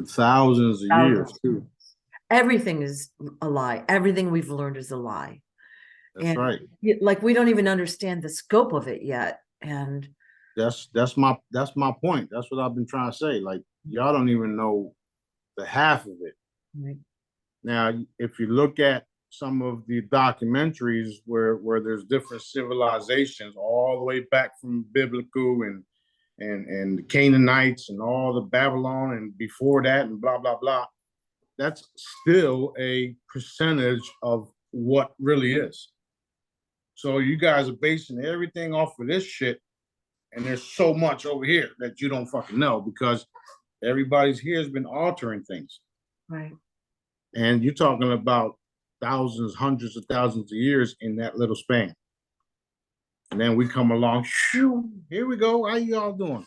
thousands of years too. Everything is a lie. Everything we've learned is a lie. That's And right. like, we don't even understand the scope of it yet. And that's my point. That's what I've been trying to say. Like, y'all don't even know the half of it. right. Now, if you look at some of the documentaries where there's different civilizations all the way back from biblical and the Canaanites and all the Babylon and before that and blah blah blah, that's still a percentage of what really is. So you guys are basing everything off of this shit, and there's so much over here that you don't fucking know because everybody's here has been altering things. Right. And you're talking about thousands, hundreds of thousands of years in that little span. And then we come along, shoo, here we go. How y'all doing?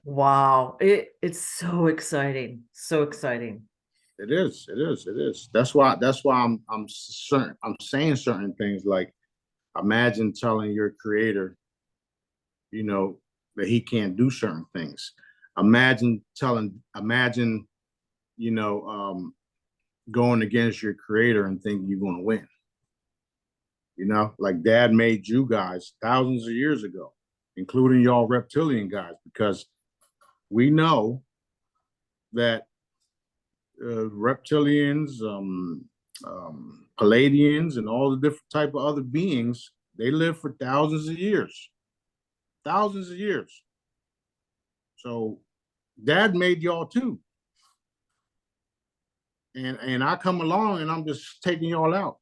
Wow. It's so exciting. So exciting. It is. That's why I'm saying certain things like imagine telling your creator, that he can't do certain things. Imagine, going against your creator and thinking you're going to win. Like Dad made you guys thousands of years ago, including y'all reptilian guys, because we know that reptilians, Palladians, and all the different type of other beings, they live for thousands of years. Thousands of years. So Dad made y'all too. And I come along and I'm just taking y'all out.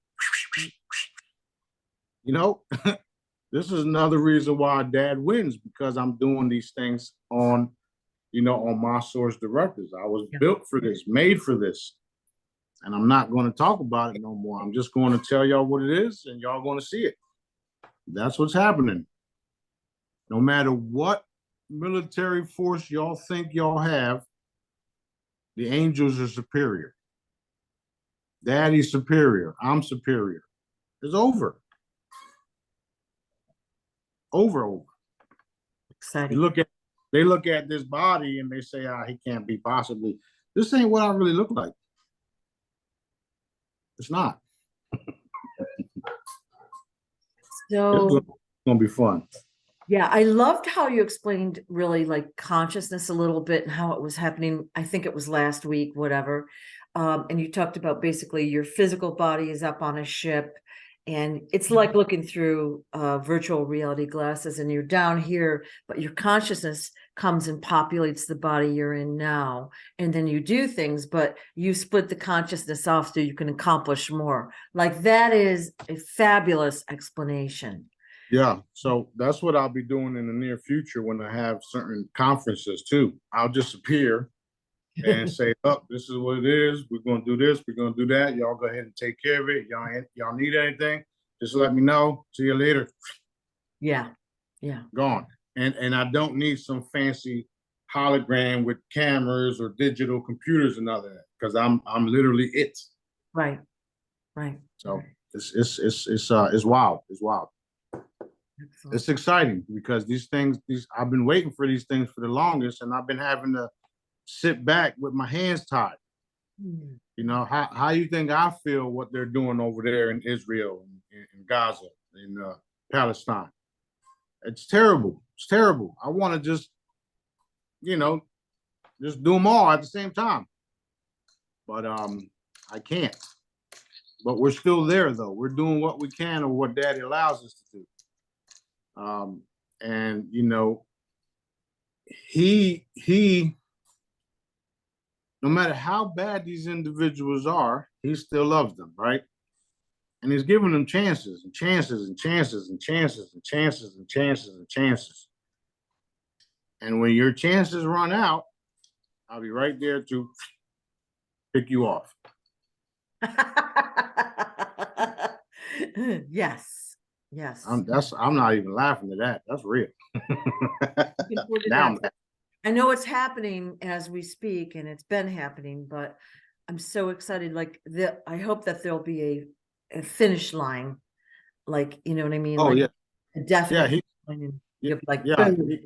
This is another reason why Dad wins, because I'm doing these things on my source directives. I was built for this, made for this. And I'm not going to talk about it no more. I'm just going to tell y'all what it is, and y'all going to see it. That's what's happening. No matter what military force y'all think y'all have, the angels are superior. Daddy's superior. I'm superior. It's over. Over. Exciting. They look at this body and they say, he can't be possibly. This ain't what I really look like. It's not. So it's gonna be fun. yeah, I loved how you explained really like consciousness a little bit and how it was happening. I think it was last week, whatever. And you talked about basically your physical body is up on a ship, and it's like looking through virtual reality glasses, and you're down here, but your consciousness comes and populates the body you're in now. And then you do things, but you split the consciousness off so you can accomplish more. Like, that is a fabulous explanation. Yeah, so that's what I'll be doing in the near future when I have certain conferences too. I'll just appear and say, "Oh, this is what it is. We're gonna do this. We're gonna do that. Y'all go ahead and take care of it. Y'all need anything? Just let me know. See you later." Yeah. Gone. And I don't need some fancy hologram with cameras or digital computers and none of that, because I'm literally it. Right. So it's wild. It's wild. Excellent. It's exciting because these I've been waiting for these things for the longest, and I've been having to sit back with my hands tied. Mm. You know, how you think I feel what they're doing over there in Israel, in Gaza, in Palestine? It's terrible. It's terrible. I want to just, you know, just do them all at the same time. But I can't. But we're still there, though. We're doing what we can or what Daddy allows us to do. And you know, he, no matter how bad these individuals are, he still loves them, right? And he's giving them chances and chances and chances and chances and chances and chances and chances. And when your chances run out, I'll be right there to pick you off. Yes. Yes. I'm not even laughing at that. That's real. Now I'm I know it's happening as we speak, and it's been happening, but I'm so excited. Like I hope that there'll be a finish line. Like, you know what I mean? Oh, like yeah. a definite Yeah, line, and yeah, you'll be like, yeah. boom.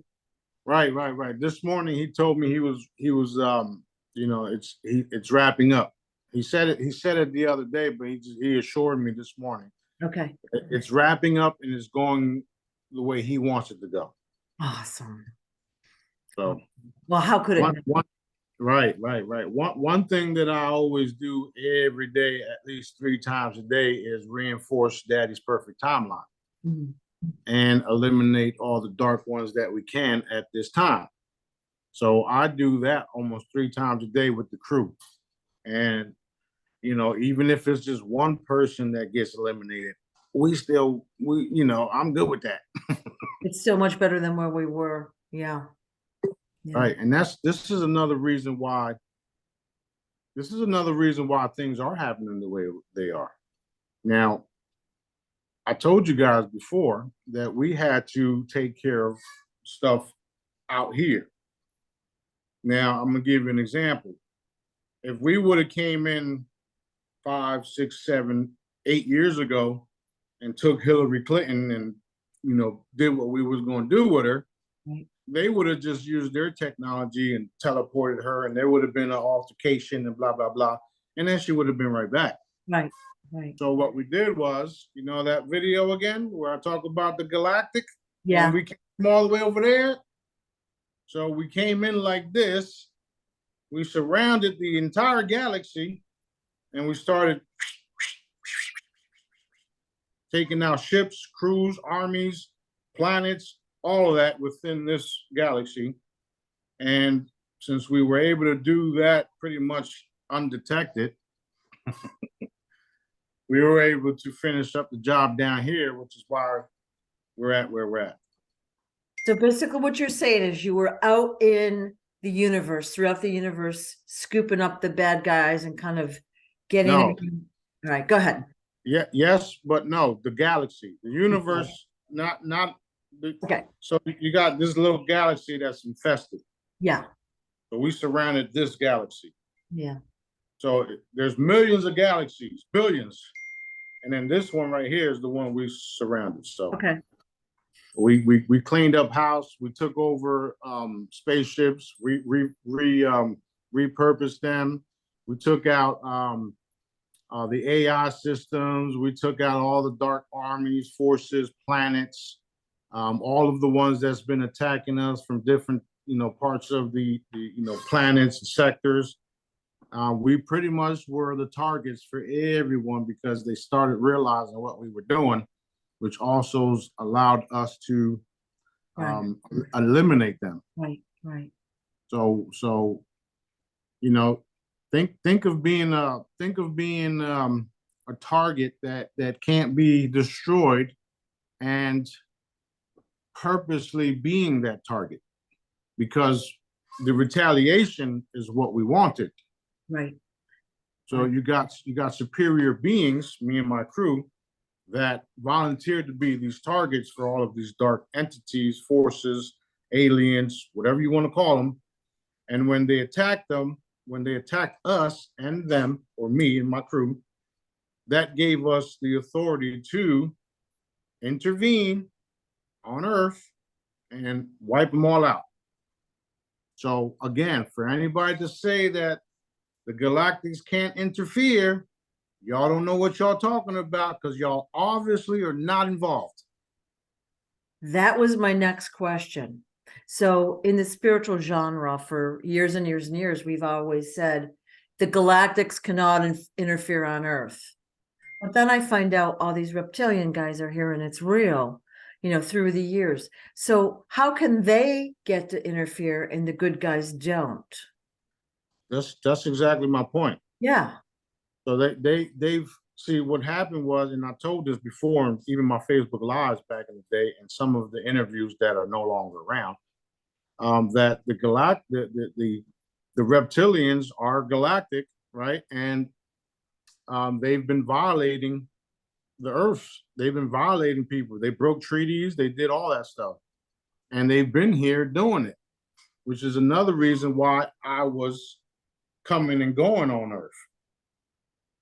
Right. This morning he told me he was you know, it's wrapping up. He said it the other day, but he assured me this morning. Okay. It's wrapping up and it's going the way he wants it to go. Awesome. So, well, how could it? Right. One thing that I always do every day, at least 3 times a day, is reinforce Daddy's perfect timeline. Mm-hmm. And eliminate all the dark ones that we can at this time. So I do that almost 3 times a day with the crew. And, you know, even if it's just one person that gets eliminated, you know, I'm good with that. It's so much better than where we were. Yeah. Right. And this is another reason why things are happening the way they are. Now, I told you guys before that we had to take care of stuff out here. Now, I'm gonna give you an example. If we would have came in 5, 6, 7, 8 years ago and took Hillary Clinton and, you know, did what we was going to do with her, right. They would have just used their technology and teleported her, and there would have been an altercation and blah blah blah, and then she would have been right back. Right. So what we did was, you know, that video again where I talk about the Galactic, Yeah. and we came all the way over there. So we came in like this. We surrounded the entire galaxy, and we started taking out ships, crews, armies, planets, all of that within this galaxy. And since we were able to do that pretty much undetected, we were able to finish up the job down here, which is why we're at where we're at. So basically what you're saying is you were out in the universe, throughout the universe, scooping up the bad guys and kind of getting. No. All right, go ahead. Yeah, yes, but no, the galaxy, the universe, not the, okay. So you got this little galaxy that's infested. Yeah. So we surrounded this galaxy. Yeah. So there's millions of galaxies, billions. And then this one right here is the one we surrounded. So okay. We cleaned up house. We took over spaceships. We repurposed them. We took out the AI systems. We took out all the dark armies, forces, planets, all of the ones that's been attacking us from different, you know, parts of the you know, planets and sectors. We pretty much were the targets for everyone because they started realizing what we were doing, which also allowed us to eliminate them. Right. So, you know, think of being a target that can't be destroyed, and purposely being that target, because the retaliation is what we wanted. Right. So you got superior beings, me and my crew, that volunteered to be these targets for all of these dark entities, forces, aliens, whatever you want to call them. And when they attacked us and them, or me and my crew, that gave us the authority to intervene on Earth and wipe them all out. So again, for anybody to say that the Galactics can't interfere, y'all don't know what y'all talking about because y'all obviously are not involved. That was my next question. So in the spiritual genre for years and years and years, we've always said the galactics cannot interfere on Earth. But then I find out all these reptilian guys are here and it's real, through the years. So how can they get to interfere and the good guys don't? That's exactly my point. Yeah. So they've see what happened was, and I told this before, and even my Facebook Lives back in the day, and some of the interviews that are no longer around, that the reptilians are galactic, right? And they've been violating the Earth. They've been violating people. They broke treaties. They did all that stuff, and they've been here doing it, which is another reason why I was coming and going on Earth.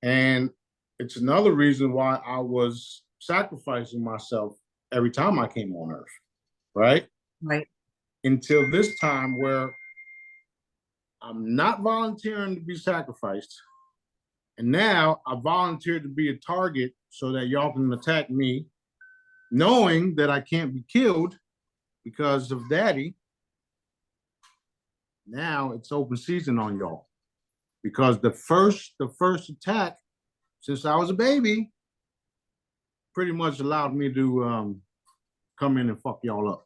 And it's another reason why I was sacrificing myself every time I came on Earth, right? Right. Until this time where I'm not volunteering to be sacrificed. And now I volunteered to be a target so that y'all can attack me, knowing that I can't be killed because of Daddy. Now it's open season on y'all. Because the first attack, since I was a baby, pretty much allowed me to come in and fuck y'all up.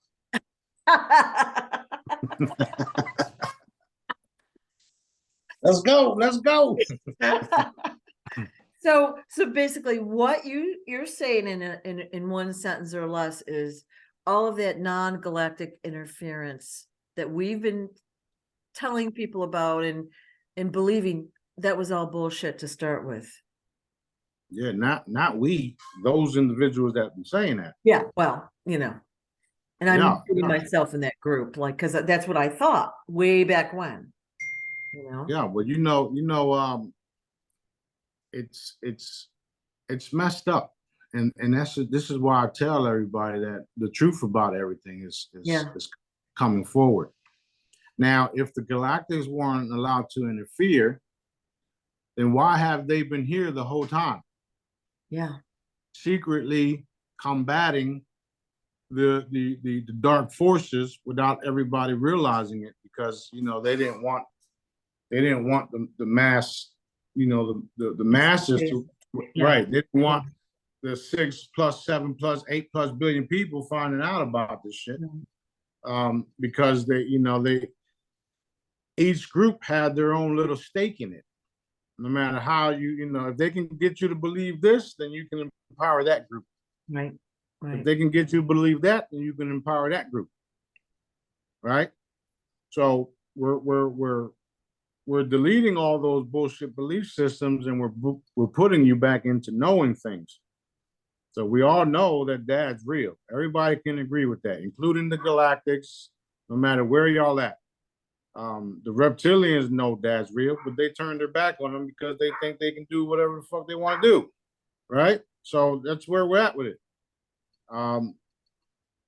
Let's go. So basically what you're saying in one sentence or less is all of that non-galactic interference that we've been telling people about and believing, that was all bullshit to start with. Yeah, not we, those individuals that have been saying that. Yeah, well, and I'm putting myself in that group, like, because that's what I thought way back when. Yeah, but it's messed up, and this is why I tell everybody that the truth about everything is coming forward. Now, if the Galactics weren't allowed to interfere, then why have they been here the whole time? Yeah. Secretly combating the dark forces without everybody realizing it, because they didn't want the mass, the masses to right. They didn't want the 6 + 7 + 8+ billion people finding out about this shit. Because they each group had their own little stake in it. No matter how if they can get you to believe this, then you can empower that group. Right. If they can get you to believe that, then you can empower that group. Right. So we're deleting all those bullshit belief systems, and we're putting you back into knowing things. So we all know that Dad's real. Everybody can agree with that, including the Galactics, no matter where y'all at. The reptilians know Dad's real, but they turn their back on him because they think they can do whatever the fuck they want to do. Right? So that's where we're at with it.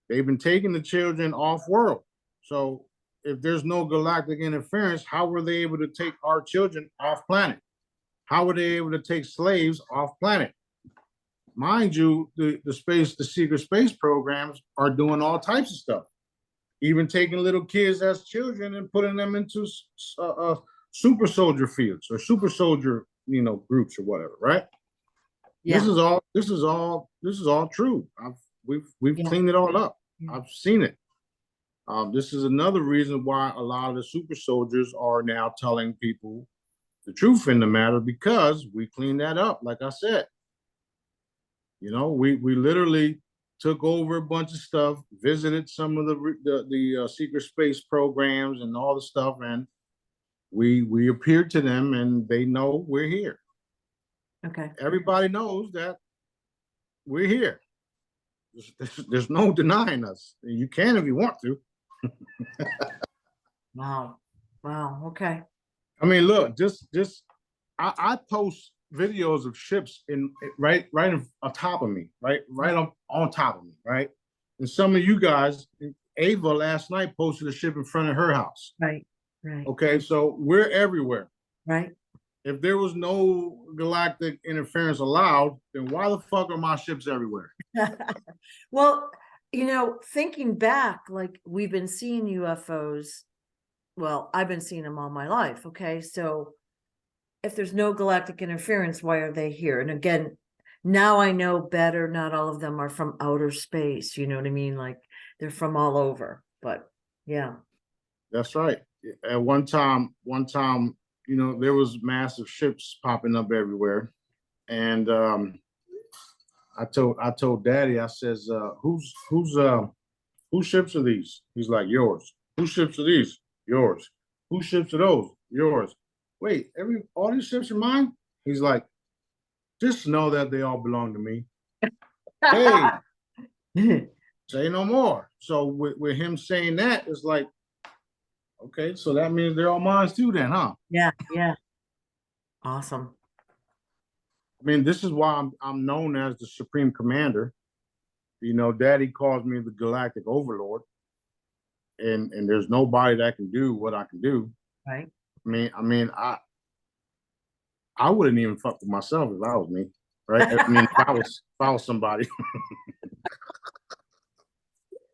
They've been taking the children off world. So if there's no galactic interference, how were they able to take our children off planet? How were they able to take slaves off planet? Mind you, the secret space programs are doing all types of stuff. Even taking little kids as children and putting them into super soldier fields or super soldier, groups or whatever, right? Yeah. This is all true. We've cleaned it all up. I've seen it. This is another reason why a lot of the super soldiers are now telling people the truth in the matter, because we cleaned that up. Like I said, we literally took over a bunch of stuff, visited some of the secret space programs and all the stuff, and we appeared to them, and they know we're here. Okay. Everybody knows that we're here. There's no denying us. You can if you want to. Wow. Okay. I mean, look, I post videos of ships right on top of me, right on top of me, right? And some of you guys, Ava last night posted a ship in front of her house. Right. Right. Okay, so we're everywhere. Right. If there was no galactic interference allowed, then why the fuck are my ships everywhere? Well, thinking back, like we've been seeing UFOs. Well, I've been seeing them all my life. Okay. So if there's no galactic interference, why are they here? And again, now I know better. Not all of them are from outer space. You know what I mean? Like they're from all over. But yeah. That's right. At one time, there was massive ships popping up everywhere. And I told Daddy, I says, whose ships are these? He's like, yours. Whose ships are these? Yours. Whose ships are those? Yours. Wait, all these ships are mine? He's like, just know that they all belong to me. Hey, say no more. So with him saying that, it's like, okay, so that means they're all mine too then, huh? Yeah. Yeah. Awesome. I mean, this is why I'm known as the Supreme Commander. Daddy calls me the Galactic Overlord, and there's nobody that can do what I can do. Right. I wouldn't even fuck with myself if I was me, right? I mean, if I was somebody,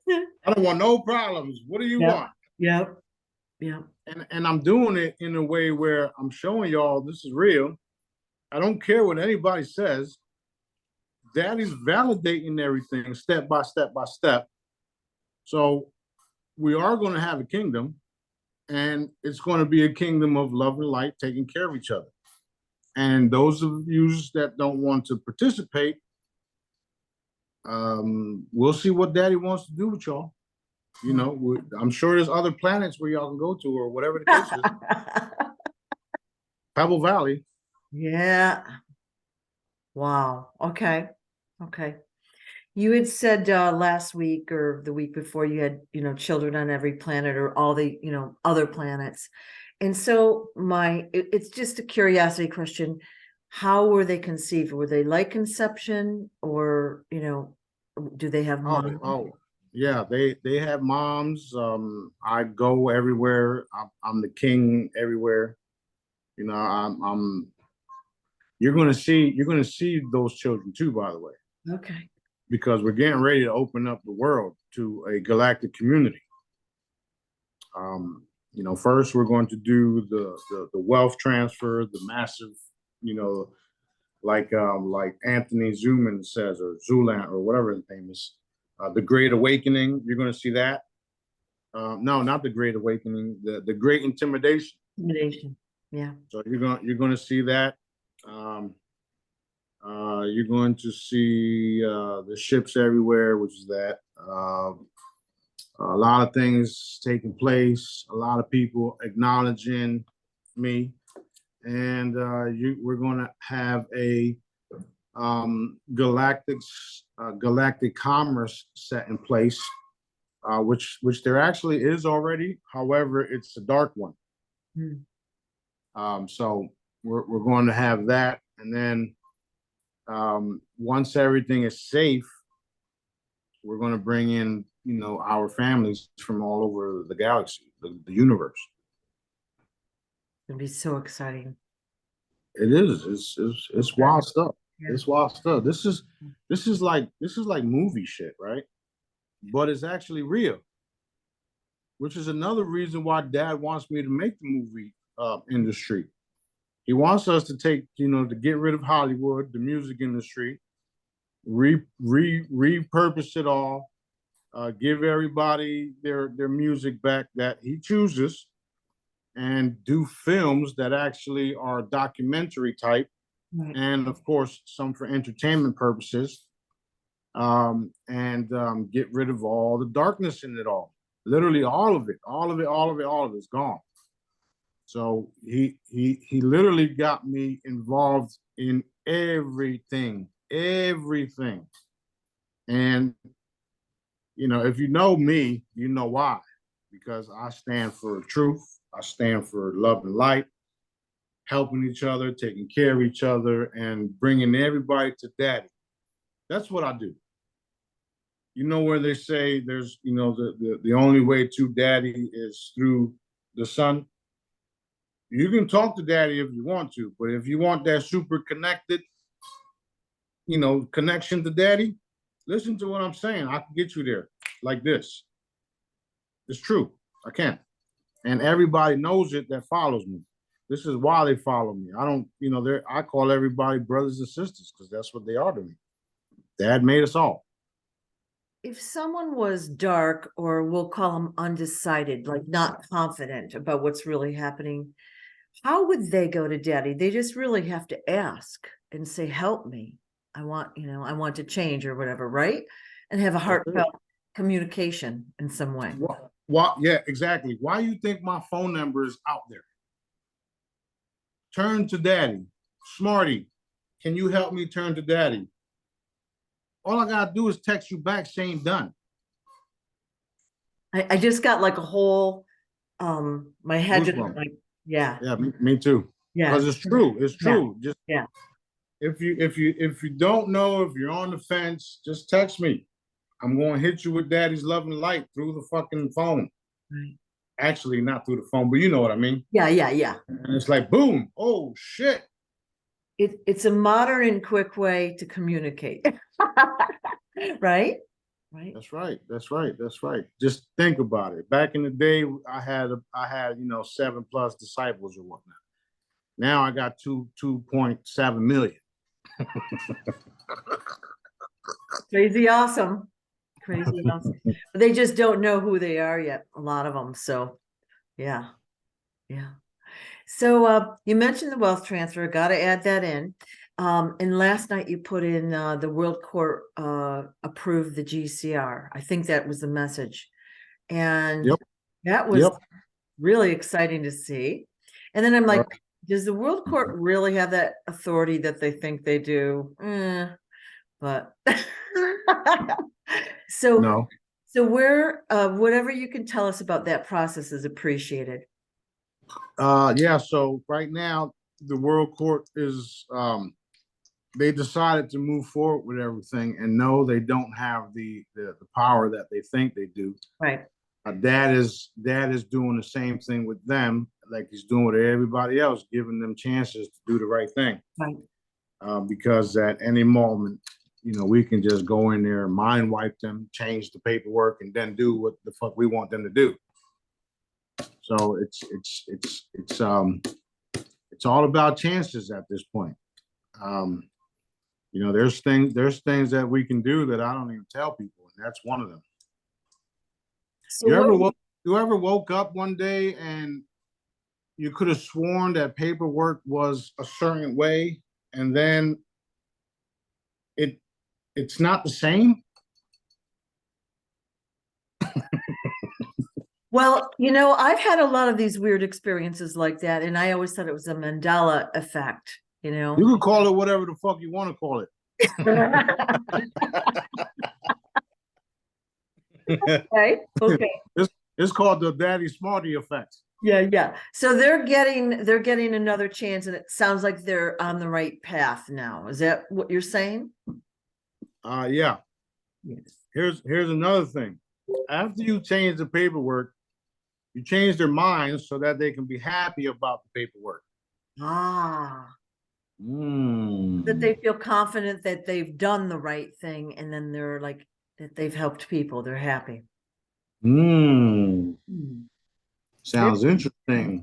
I don't want no problems. What do you want? Yep. Yep. And I'm doing it in a way where I'm showing y'all this is real. I don't care what anybody says. Daddy's validating everything step by step by step. So we are going to have a kingdom, and it's going to be a kingdom of love and light, taking care of each other. And those of you that don't want to participate, we'll see what Daddy wants to do with y'all. I'm sure there's other planets where y'all can go to, or whatever the case is. Pebble Valley. Yeah. Wow. Okay. Okay. You had said last week or the week before you had, children on every planet or all the, other planets. And so it's just a curiosity question. How were they conceived? Were they like conception, or, do they have moms? Yeah, they have moms. I go everywhere. I'm the king everywhere. You're gonna see those children too, by the way. Okay. Because we're getting ready to open up the world to a galactic community. First we're going to do the wealth transfer, the massive, like Anthony Zuman says, or Zulan, or whatever his name is, the Great Awakening. You're going to see that. No, not the Great Awakening, the Great Intimidation. Intimidation. Yeah. So you're going to see that. You're going to see the ships everywhere, which is that. A lot of things taking place, a lot of people acknowledging me, and we're going to have a galactic commerce set in place, which there actually is already. However, it's a dark one. So we're going to have that, and then once everything is safe, we're going to bring in our families from all over the galaxy, the universe. It'll be so exciting. It is. It's wild stuff. Yeah. It's wild stuff. This is like movie shit, right? But it's actually real, which is another reason why Dad wants me to make the movie industry. He wants us to take, to get rid of Hollywood, the music industry, repurpose it all, give everybody their music back that he chooses, and do films that actually are documentary type, right. And of course some for entertainment purposes, and get rid of all the darkness in it all. Literally all of it is gone. So he literally got me involved in everything. And if you know me, you know why. Because I stand for truth. I stand for love and light, helping each other, taking care of each other, and bringing everybody to Daddy. That's what I do. Where they say there's, the only way to Daddy is through the Son. You can talk to daddy if you want to, but if you want that super connected, connection to daddy, listen to what I'm saying. I can get you there like this. It's true. I can. And everybody knows it that follows me. This is why they follow me. I don't, I call everybody brothers and sisters because that's what they are to me. Dad made us all. If someone was dark, or we'll call them undecided, like not confident about what's really happening, how would they go to daddy? They just really have to ask and say, help me. I want to change or whatever, right? And have a heartfelt communication in some way. Yeah, exactly. Why do you think my phone number is out there? Turn to daddy. Smarty, can you help me turn to daddy? All I gotta do is text you back saying done. I just got like a whole, my head just like, yeah. Yeah, me too. Yeah. Because it's true. It's true. Yeah. Just yeah. If you don't know, if you're on the fence, just text me. I'm going to hit you with daddy's love and light through the fucking phone. Right. Actually, not through the phone, but you know what I mean. Yeah. And it's like, boom, oh shit. It's a modern and quick way to communicate. Right? Right. That's right. Just think about it. Back in the day, I had 7+ disciples or whatnot. Now I got 2.7 million. Crazy awesome. But they just don't know who they are yet, a lot of them. So yeah. So you mentioned the wealth transfer, got to add that in. And last night you put in the World Court approved the GCR. I think that was the message. And that was really exciting to see. And then I'm like, does the World Court really have that authority that they think they do? But so where whatever you can tell us about that process is appreciated. So right now the World Court is they decided to move forward with everything, and no, they don't have the power that they think they do. Right. Dad is doing the same thing with them, like he's doing with everybody else, giving them chances to do the right thing. Right. Because at any moment, we can just go in there, mind wipe them, change the paperwork, and then do what the fuck we want them to do. So it's all about chances at this point. There's things that we can do that I don't even tell people, and that's one of them. So you ever woke up one day and you could have sworn that paperwork was a certain way, and then it's not the same? Well, I've had a lot of these weird experiences like that, and I always thought it was a Mandela effect, You can call it whatever the fuck you want to call it. Okay. It's called the Daddy Smarty effect. Yeah. So they're getting another chance, and it sounds like they're on the right path now. Is that what you're saying? Yeah. Yes. Here's another thing. After you change the paperwork, you change their minds so that they can be happy about the paperwork. That they feel confident that they've done the right thing, and then they're like that they've helped people. They're happy. Sounds interesting.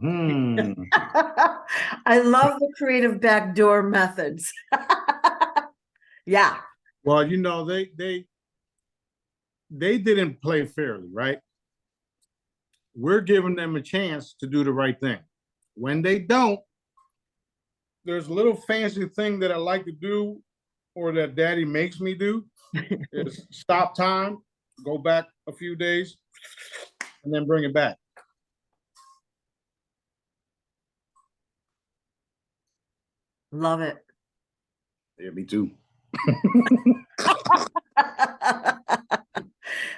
I love the creative backdoor methods. Yeah. Well, they didn't play fairly, right? We're giving them a chance to do the right thing. When they don't, there's a little fancy thing that I like to do, or that daddy makes me do, is stop time, go back a few days, and then bring it back. Love it. Yeah, me too.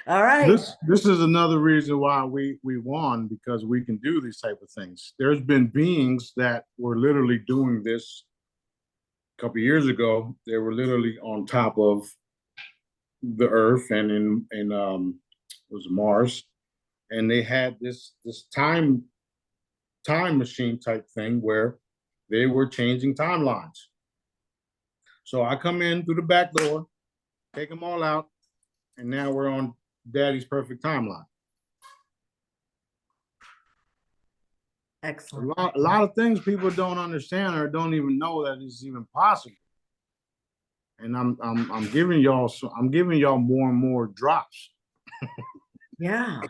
All right. This is another reason why we won, because we can do these type of things. There's been beings that were literally doing this a couple of years ago. They were literally on top of the Earth and in was Mars, and they had this time time machine type thing where they were changing timelines. So I come in through the back door, take them all out, and now we're on Daddy's perfect timeline. Excellent. A lot of things people don't understand or don't even know that is even possible. And I'm giving y'all more and more drops. Yeah.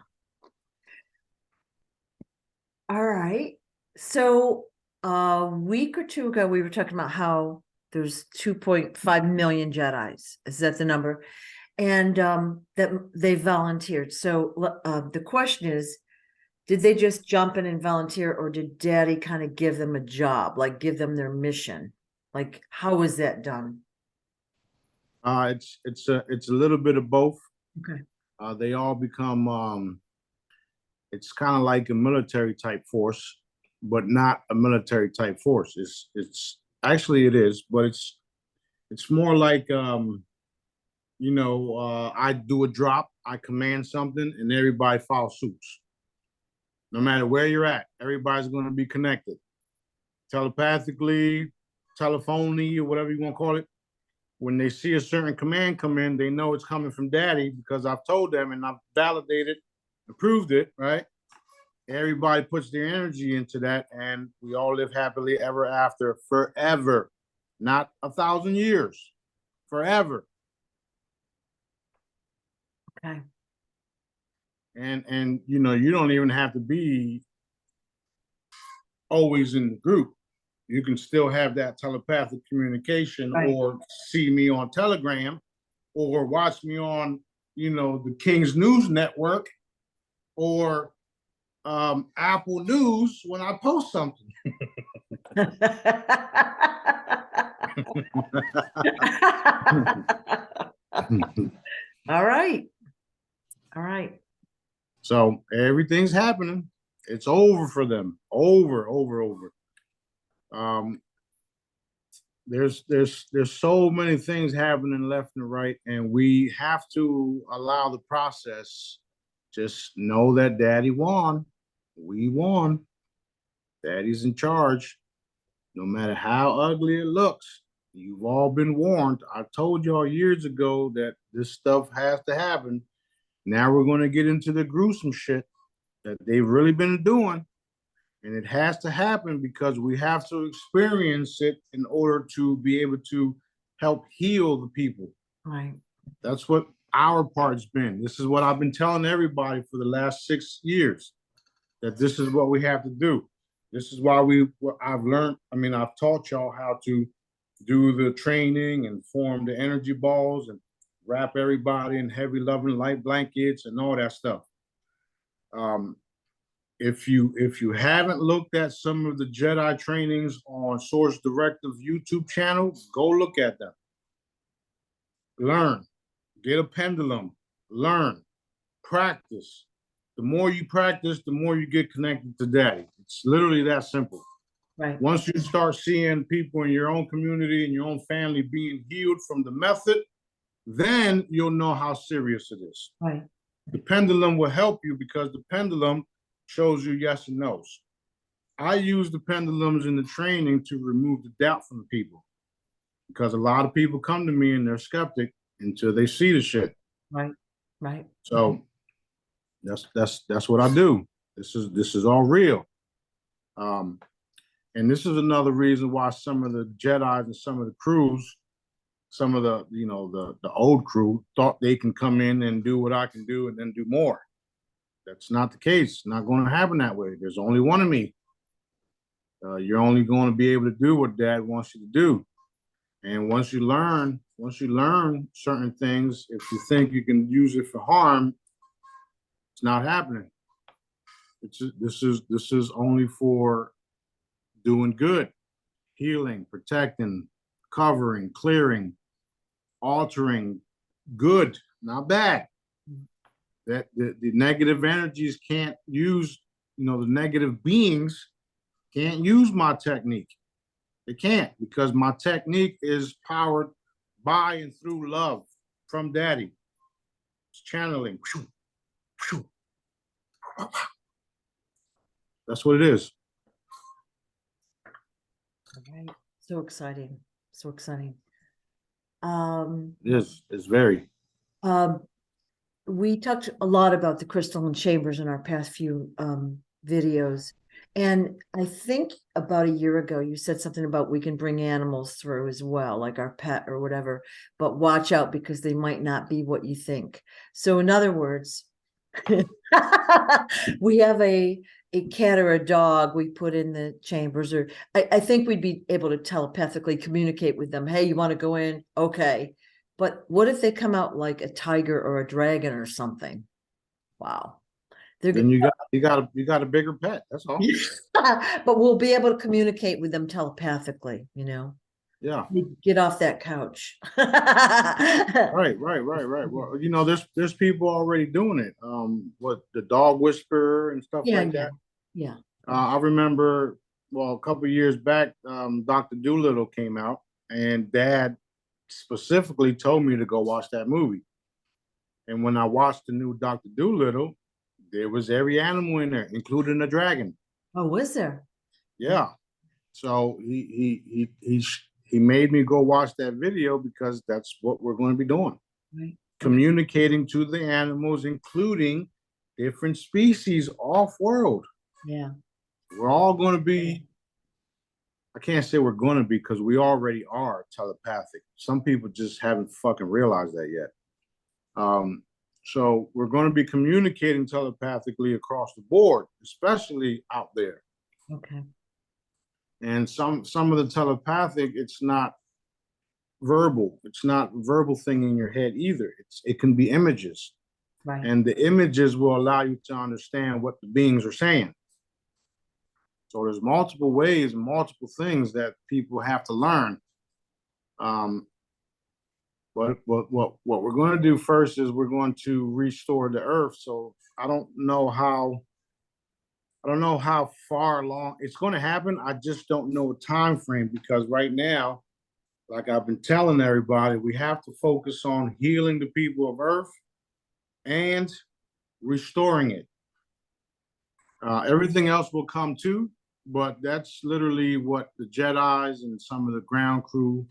All right. So a week or two ago, we were talking about how there's 2.5 million Jedis. Is that the number? And that they volunteered. So the question is, did they just jump in and volunteer, or did Daddy kind of give them a job, like give them their mission? Like, how was that done? It's a little bit of both. Okay. They all become it's kind of like a military type force, but not a military type force. It's actually it is, but it's more like I do a drop, I command something, and everybody follows suits. No matter where you're at, everybody's going to be connected telepathically, telephony, or whatever you want to call it. When they see a certain command come in, they know it's coming from Daddy because I've told them and I've validated, approved it, right? Everybody puts their energy into that, and we all live happily ever after forever, not 1,000 years, forever. Okay. And you don't even have to be always in the group. You can still have that telepathic communication, Right. or see me on Telegram, or watch me on the King's News Network, or Apple News when I post something. All right. All right. So everything's happening. It's over for them. Over. There's so many things happening left and right, and we have to allow the process. Just know that Daddy won. We won. Daddy's in charge. No matter how ugly it looks, you've all been warned. I told y'all years ago that this stuff has to happen. Now we're going to get into the gruesome shit that they've really been doing. And it has to happen because we have to experience it in order to be able to help heal the people. Right. That's what our part's been. This is what I've been telling everybody for the last 6 years, that this is what we have to do. This is why I've taught y'all how to do the training and form the energy balls and wrap everybody in heavy, loving, light blankets and all that stuff. If you haven't looked at some of the Jedi trainings on Source Directive YouTube channel, go look at them. Learn. Get a pendulum. Learn. Practice. The more you practice, the more you get connected to Daddy. It's literally that simple. Right. Once you start seeing people in your own community and your own family being healed from the method, then you'll know how serious it is. Right. The pendulum will help you because the pendulum shows you yes and no's. I use the pendulums in the training to remove the doubt from the people, because a lot of people come to me and they're skeptic until they see the shit. Right. Right. So that's what I do. This is all real. And this is another reason why some of the Jedis and some of the crews, some of the the old crew thought they can come in and do what I can do and then do more. That's not the case. It's not going to happen that way. There's only one of me. You're only going to be able to do what Dad wants you to do. And once you learn certain things, if you think you can use it for harm, it's not happening. This is only for doing good, healing, protecting, covering, clearing, altering, good, not bad. That the negative energies can't use, the negative beings can't use my technique. They can't, because my technique is powered by and through love from Daddy. It's channeling. That's what it is. All right. So exciting. So exciting. It's very. Um, we talked a lot about the crystalline chambers in our past few videos. And I think about a year ago, you said something about we can bring animals through as well, like our pet or whatever, but watch out because they might not be what you think. So in other words, we have a cat or a dog we put in the chambers, or I think we'd be able to telepathically communicate with them. Hey, you want to go in? Okay. But what if they come out like a tiger or a dragon or something? Wow. They're Then you got a bigger pet. That's all. but we'll be able to communicate with them telepathically, you know. Yeah. Get off that couch. Right. Well, you know, there's people already doing it. What the dog whisperer and stuff like that. Yeah. I remember, well, a couple of years back, Dr. Doolittle came out, and Dad specifically told me to go watch that movie. And when I watched the new Dr. Doolittle, there was every animal in there, including a dragon. Oh, was there? Yeah. So he made me go watch that video because that's what we're going to be doing. Right. Communicating to the animals, including different species off world. Yeah. We're all going to be, I can't say we're going to be because we already are telepathic. Some people just haven't fucking realized that yet. So we're going to be communicating telepathically across the board, especially out there. Okay. And some of the telepathic, it's not verbal. It's not verbal thing in your head either. It can be images. Right. And the images will allow you to understand what the beings are saying. So there's multiple ways and multiple things that people have to learn. But what we're going to do first is we're going to restore the earth. So I don't know how far along it's going to happen. I just don't know a time frame because right now, like I've been telling everybody, we have to focus on healing the people of Earth and restoring it. Everything else will come too, but that's literally what the Jedis and some of the ground crew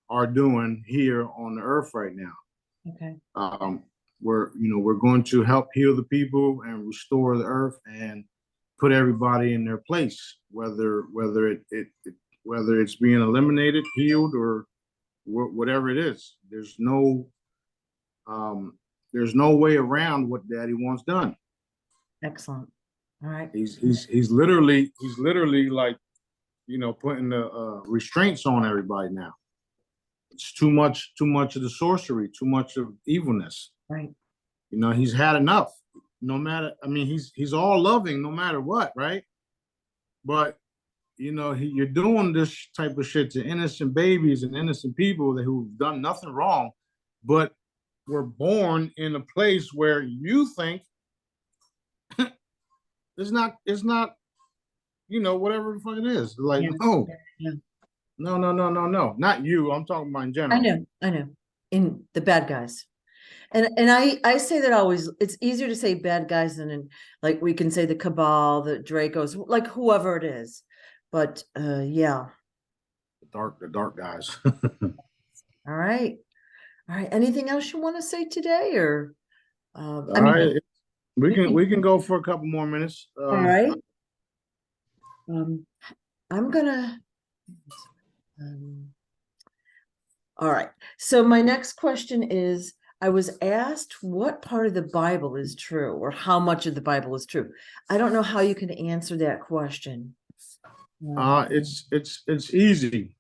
are doing here on the Earth right now. Okay. We're going to help heal the people and restore the Earth and put everybody in their place, whether it's being eliminated, healed, or whatever it is. There's no way around what Daddy wants done. Excellent. All right. He's literally like, you know, putting the restraints on everybody now. It's too much of the sorcery, too much of evilness. Right. You know, he's had enough. No matter, I mean, he's all loving no matter what, right? But you know, you're doing this type of shit to innocent babies and innocent people who've done nothing wrong, but were born in a place where you think it's not, you know, whatever the fuck it is. Like, Yeah. No, not you. I'm talking about in general. I know. In the bad guys. And I say that always. It's easier to say bad guys than in, like, we can say the cabal, the Dracos, like whoever it is. But yeah. The dark guys. All right. Anything else you want to say today, or All right. We can go for a couple more minutes. All right. I'm gonna. All right. So my next question is, I was asked what part of the Bible is true, or how much of the Bible is true. I don't know how you can answer that question. It's easy.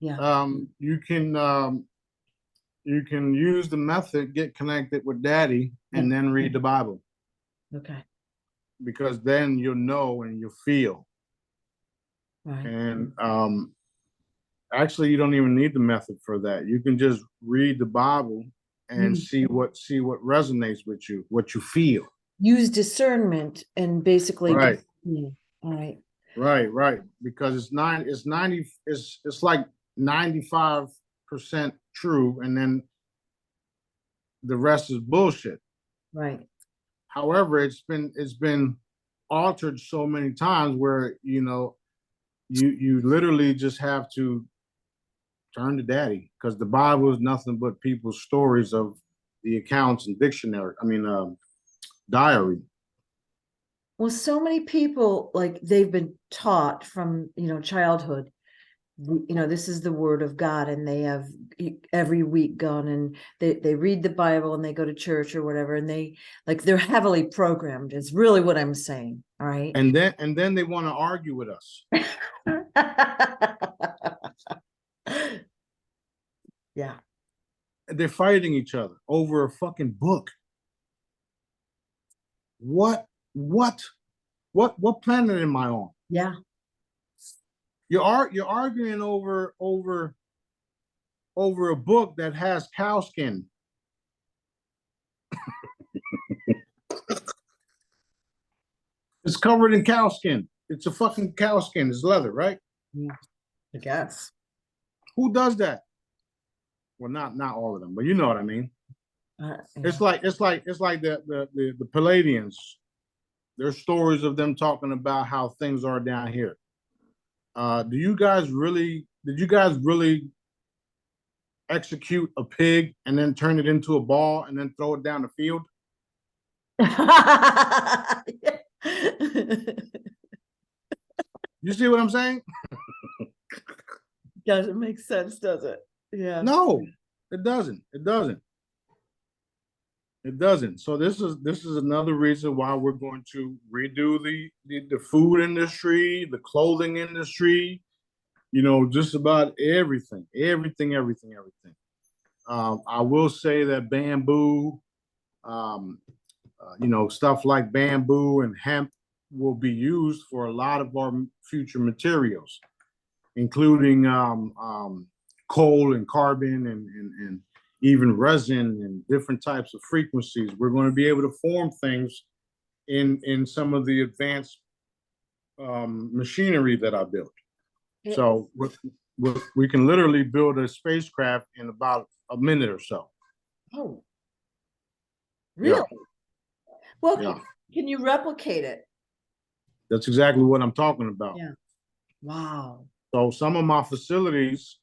Yeah. You can use the method, get connected with Daddy, and then read the Bible. Okay. Because then you'll know and you'll feel. Right. And actually, you don't even need the method for that. You can just read the Bible and see what resonates with you, what you feel. Use discernment and basically. Right. All right. Right. Because it's like 95% true, and then the rest is bullshit. Right. However, it's been altered so many times where, you know, you literally just have to turn to daddy, because the Bible is nothing but people's stories of the accounts and dictionary. I mean, diary. Well, so many people, like, they've been taught from, childhood, this is the word of God, and they have every week gone and they read the Bible and they go to church or whatever, and they're heavily programmed. It's really what I'm saying. All right. And then they want to argue with us. Yeah. They're fighting each other over a fucking book. What planet am I on? Yeah. You're arguing over a book that has cow skin. It's covered in cow skin. It's a fucking cow skin. It's leather, right? Yeah, I guess. Who does that? Well, not all of them, but you know what I mean. Yeah. It's like the Palladians. There's stories of them talking about how things are down here. Did you guys really execute a pig and then turn it into a ball and then throw it down the field? You see what I'm saying? Doesn't make sense, does it? Yeah. No, it doesn't. It doesn't. It doesn't. So this is another reason why we're going to redo the food industry, the clothing industry, just about everything. I will say that bamboo, stuff like bamboo and hemp will be used for a lot of our future materials, including coal and carbon and even resin and different types of frequencies. We're going to be able to form things in some of the advanced machinery that I built. So we can literally build a spacecraft in about a minute or so. Oh, really? Yeah. Well, Yeah. Can you replicate it? That's exactly what I'm talking about. Yeah. Wow. So some of my facilities,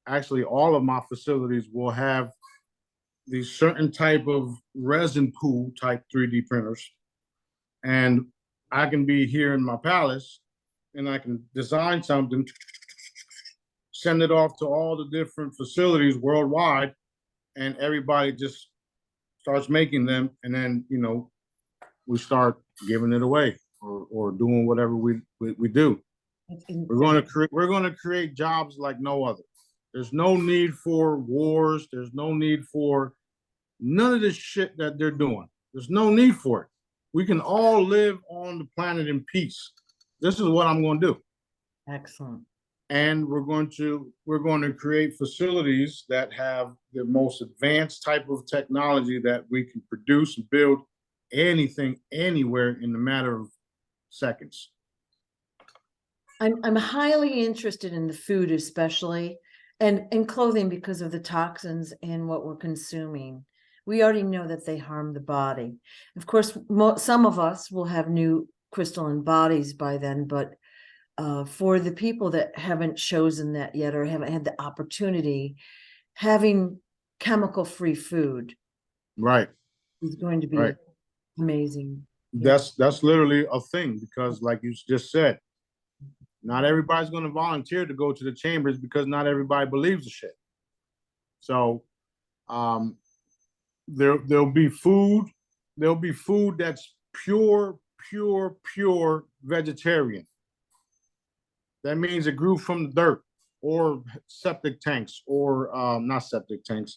actually all of my facilities, will have these certain type of resin pool type 3D printers. And I can be here in my palace and I can design something, send it off to all the different facilities worldwide, and everybody just starts making them. And then, we start giving it away or doing whatever we do. We're going to create jobs like no other. There's no need for wars. There's no need for none of this shit that they're doing. There's no need for it. We can all live on the planet in peace. This is what I'm going to do. Excellent. And we're going to create facilities that have the most advanced type of technology that we can produce and build anything anywhere in a matter of seconds. I'm highly interested in the food, especially, and clothing, because of the toxins and what we're consuming. We already know that they harm the body. Of course, some of us will have new crystalline bodies by then, but for the people that haven't chosen that yet or haven't had the opportunity, having chemical-free food, right, is going to be amazing. That's literally a thing, because like you just said, not everybody's going to volunteer to go to the chambers because not everybody believes the shit. So there'll be food that's pure vegetarian. That means it grew from the dirt or septic tanks or not septic tanks.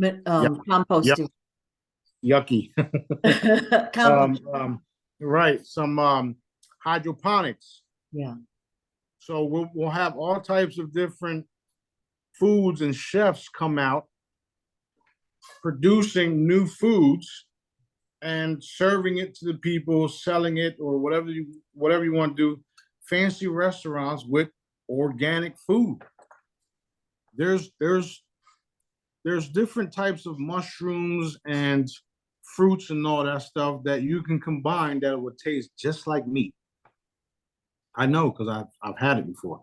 Composting. Yucky. Right. Some hydroponics. Yeah. So we'll have all types of different foods and chefs come out producing new foods and serving it to the people, selling it, or whatever you want to do. Fancy restaurants with organic food. There's different types of mushrooms and fruits and all that stuff that you can combine that would taste just like meat. I know because I've had it before.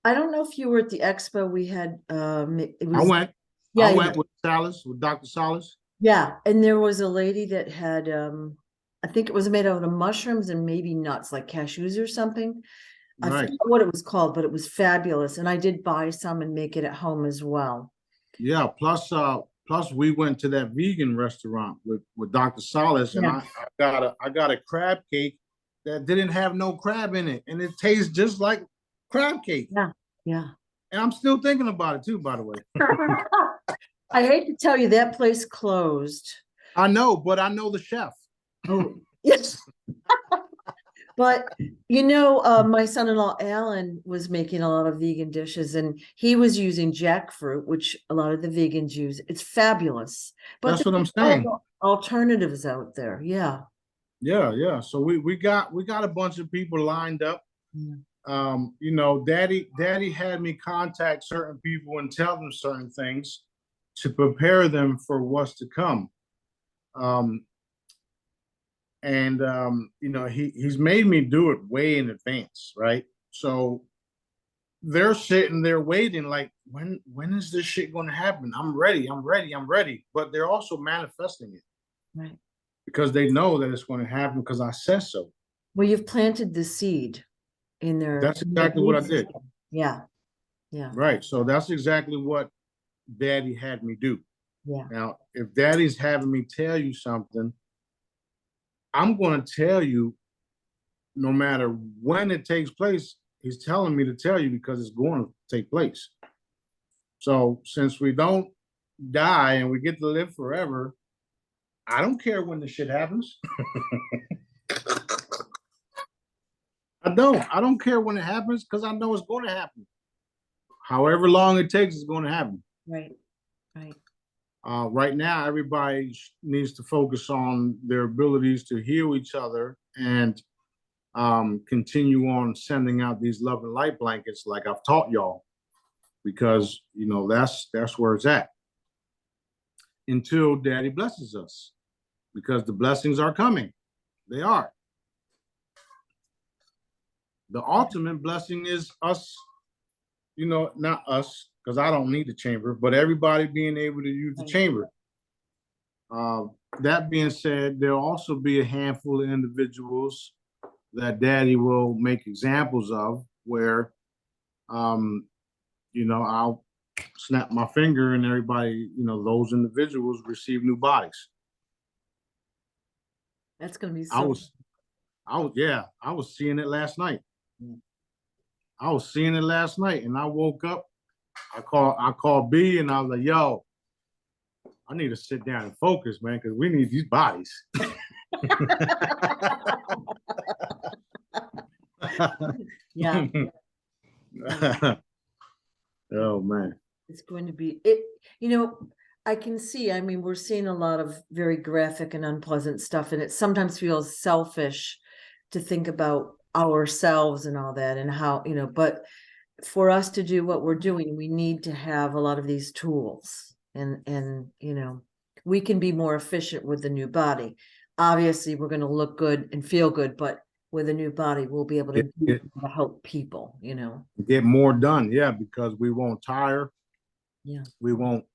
I don't know if you were at the expo. We had it I was went. I yeah, went with Salas, with Dr. Salas. yeah, and there was a lady that had I think it was made out of mushrooms and maybe nuts like cashews or something. I Right. forgot what it was called, but it was fabulous. And I did buy some and make it at home as well. Yeah. Plus we went to that vegan restaurant with Dr. Salas, and Yeah. I got a crab cake that didn't have no crab in it, and it tastes just like crab cake. Yeah. Yeah. And I'm still thinking about it too, by the way. I hate to tell you that place closed. I know, but I know the chef. Oh, yes. But my son-in-law Alan was making a lot of vegan dishes and he was using jackfruit, which a lot of the vegans use. It's fabulous. But That's what I'm there's a lot saying. of alternatives out there. Yeah. Yeah, yeah. So we got a bunch of people lined up. Mm. Daddy had me contact certain people and tell them certain things to prepare them for what's to come. He's made me do it way in advance, right? So they're sitting there waiting, like, when is this shit going to happen? I'm ready, I'm ready, I'm ready. But they're also manifesting it, Right. because they know that it's going to happen because I said so. Well, you've planted the seed in their. That's exactly what I did. Yeah. Yeah. Right. So that's exactly what Daddy had me do. Yeah. Now, if Daddy's having me tell you something, I'm going to tell you no matter when it takes place. He's telling me to tell you because it's going to take place. So since we don't die and we get to live forever, I don't care when the shit happens. I don't care when it happens because I know it's going to happen. However long it takes, it's going to happen. Right. Right. Right now, everybody needs to focus on their abilities to heal each other and continue on sending out these love and light blankets like I've taught y'all, because that's where it's at until Daddy blesses us, because the blessings are coming. They are. The ultimate blessing is us, not us, because I don't need the chamber, but everybody being able to use the chamber. That being said, there'll also be a handful of individuals that Daddy will make examples of where, I'll snap my finger and everybody, those individuals receive new bodies. That's going to be I so. was seeing it last night. I was seeing it last night, and I woke up. I called B, and I was like, "Yo, I need to sit down and focus, man, because we need these bodies." Yeah. Oh man. It's going to be it. I can see, I mean, we're seeing a lot of very graphic and unpleasant stuff, and it sometimes feels selfish to think about ourselves and all that and how, but for us to do what we're doing, we need to have a lot of these tools and we can be more efficient with the new body. Obviously, we're going to look good and feel good, but with a new body, we'll be able to help people, get more done. Yeah, because we won't tire. Yeah. We won't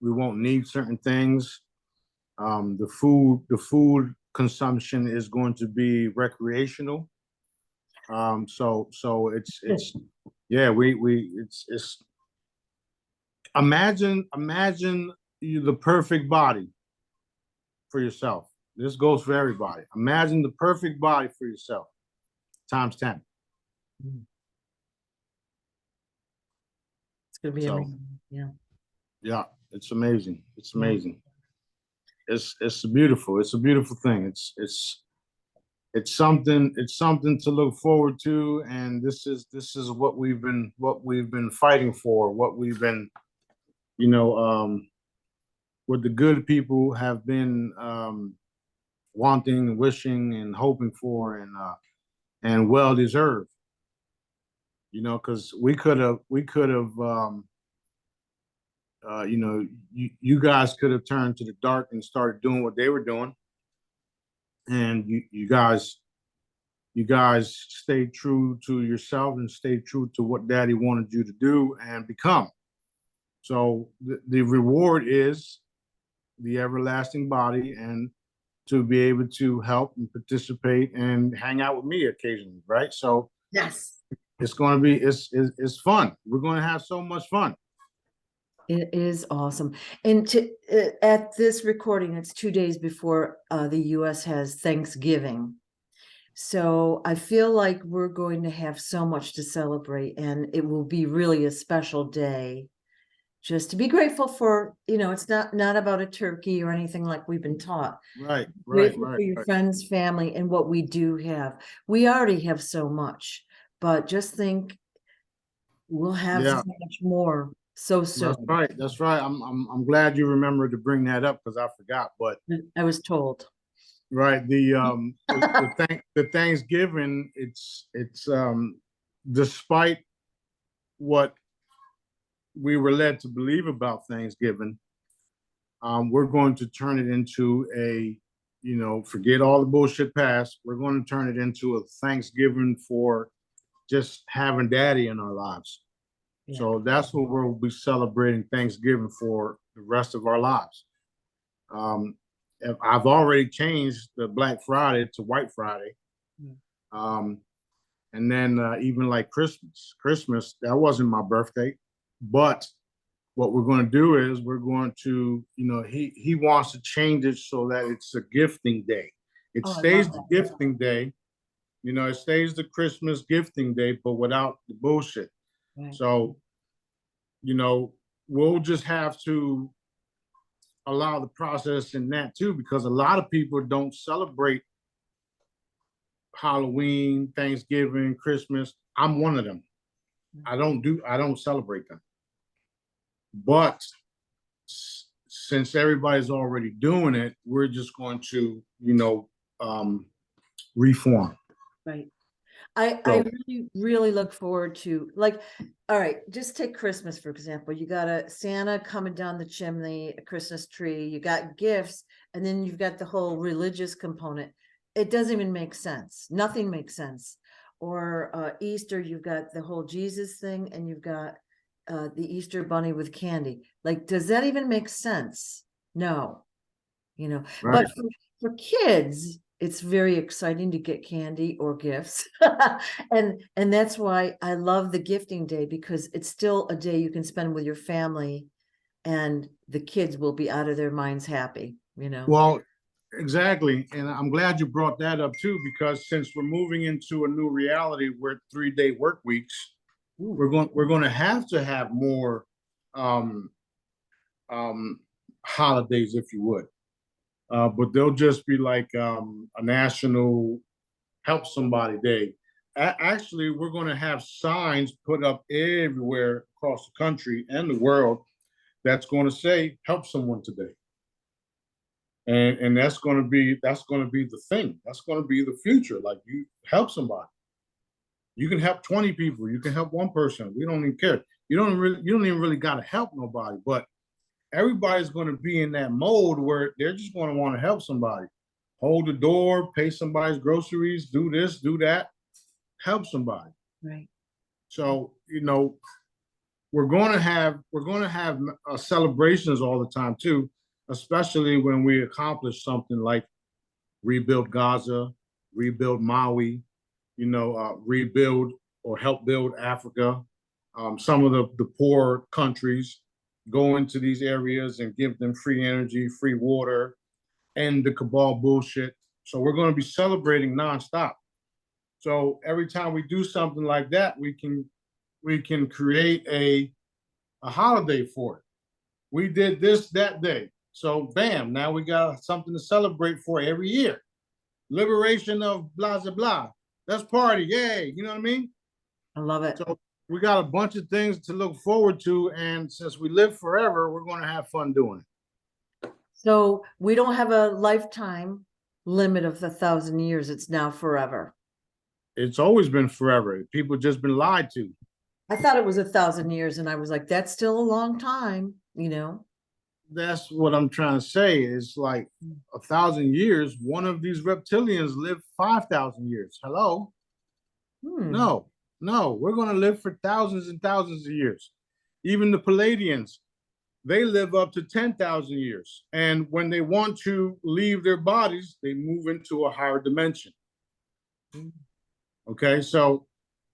need certain things. The food consumption is going to be recreational. So it's yeah, it's imagine you the perfect body for yourself. This goes for everybody. Imagine the perfect body for yourself times 10. It's gonna be amazing. Yeah. Yeah, it's amazing. It's amazing. It's beautiful. It's a beautiful thing. It's something to look forward to, and this is what we've been fighting for, what we've been, what the good people have been wanting, wishing, and hoping for, and well deserved. Because we could have, you guys could have turned to the dark and started doing what they were doing, and you guys you guys stay true to yourself and stay true to what Daddy wanted you to do and become. So the reward is the everlasting body and to be able to help and participate and hang out with me occasionally, right? So Yes. it's going to be it's fun. We're going to have so much fun. It is awesome. And at this recording, it's 2 days before the US has Thanksgiving. So I feel like we're going to have so much to celebrate, and it will be really a special day just to be grateful for, it's not about a turkey or anything like we've been taught. Right, Grateful for your right. friends, family, and what we do have. We already have so much, but just think we'll have Yeah, so much more so soon. that's right. That's right. I'm glad you remembered to bring that up because I forgot. But I was told. right, the Thanksgiving, it's despite what we were led to believe about Thanksgiving, we're going to turn it into forget all the bullshit past. We're going to turn it into a Thanksgiving for just having Daddy in our lives. Yeah. So that's what we'll be celebrating Thanksgiving for the rest of our lives. I've already changed the Black Friday to White Friday. And then even like Christmas, that wasn't my birthday. But what we're going to do is we're going to, he wants to change it so that it's a gifting day. It stays the gifting day. It stays the Christmas gifting day, but without the bullshit. Right. So, we'll just have to allow the process in that too, because a lot of people don't celebrate Halloween, Thanksgiving, Christmas. I'm one of them. I don't celebrate them. But since everybody's already doing it, we're just going to, reform. Right. I really, really look forward to, all right, just take Christmas, for example. You got a Santa coming down the chimney, a Christmas tree, you got gifts, and then you've got the whole religious component. It doesn't even make sense. Nothing makes sense. Or Easter, you've got the whole Jesus thing, and you've got the Easter bunny with candy. Like, does that even make sense? No. Right. But for kids, it's very exciting to get candy or gifts. and that's why I love the gifting day, because it's still a day you can spend with your family and the kids will be out of their minds happy, Well, exactly. And I'm glad you brought that up too, because since we're moving into a new reality where 3-day work weeks, we're going to have more holidays, if you would. But they'll just be like a national help somebody day. Actually, we're going to have signs put up everywhere across the country and the world that's going to say help someone today. And that's going to be the thing. That's going to be the future. Like, you help somebody. You can help 20 people. You can help one person. We don't even care. You don't even really got to help nobody, but everybody's going to be in that mode where they're just going to want to help somebody. Hold the door, pay somebody's groceries, do this, do that, help somebody. Right. So, we're going to have celebrations all the time too, especially when we accomplish something like rebuild Gaza, rebuild Maui, rebuild or help build Africa, some of the poor countries. Go into these areas and give them free energy, free water, and the cabal bullshit. So we're going to be celebrating nonstop. So every time we do something like that, we can create a holiday for it. We did this that day. So bam, now we got something to celebrate for every year. Liberation of blah, blah, blah. Let's party. Yay. You know what I mean? I love it. So we got a bunch of things to look forward to. And since we live forever, we're going to have fun doing it. So we don't have a lifetime limit of 1,000 years. It's now forever. It's always been forever. People just been lied to. I thought it was 1,000 years, and I was like, that's still a long time, that's what I'm trying to say. It's like 1,000 years. One of these reptilians lived 5,000 years. Hello? No, no, we're going to live for thousands and thousands of years. Even the Palladians, they live up to 10,000 years. And when they want to leave their bodies, they move into a higher dimension. Okay, so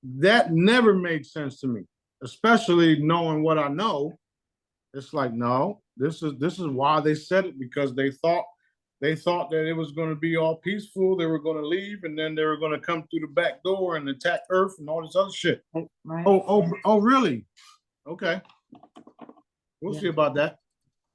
that never made sense to me, especially knowing what I know. It's like, no, this is why they said it, because they thought that it was going to be all peaceful. They were going to leave, and then they were going to come through the back door and attack Earth and all this other shit. Right. Oh, really? Okay, we'll see about that.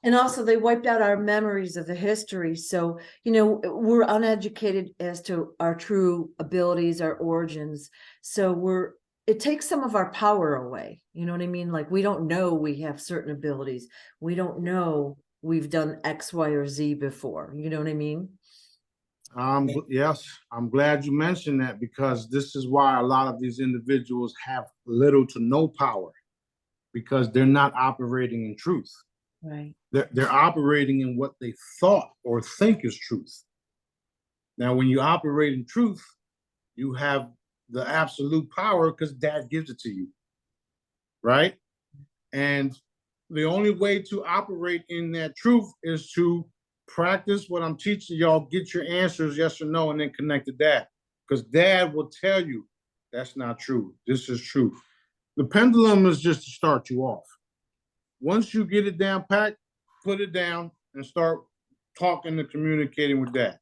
And also they wiped out our memories of the history. So, you know, we're uneducated as to our true abilities, our origins. So it takes some of our power away. You know what I mean? Like, we don't know we have certain abilities. We don't know we've done X, Y, or Z before. You know what I mean? Yes, I'm glad you mentioned that, because this is why a lot of these individuals have little to no power, because they're not operating in truth. Right. They're operating in what they thought or think is truth. Now, when you operate in truth, you have the absolute power because Dad gives it to you, right? And the only way to operate in that truth is to practice what I'm teaching y'all. Get your answers, yes or no, and then connect to Dad, because Dad will tell you that's not true. This is truth. The pendulum is just to start you off. Once you get it down packed, put it down and start talking and communicating with Dad.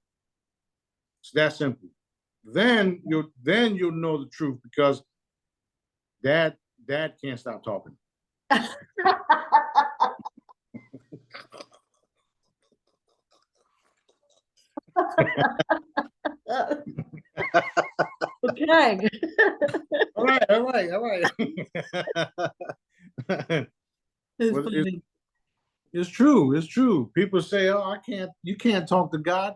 It's that simple. Then you'll know the truth, because Dad can't stop talking. Okay. All right. It's true. People say, "Oh, you can't talk to God."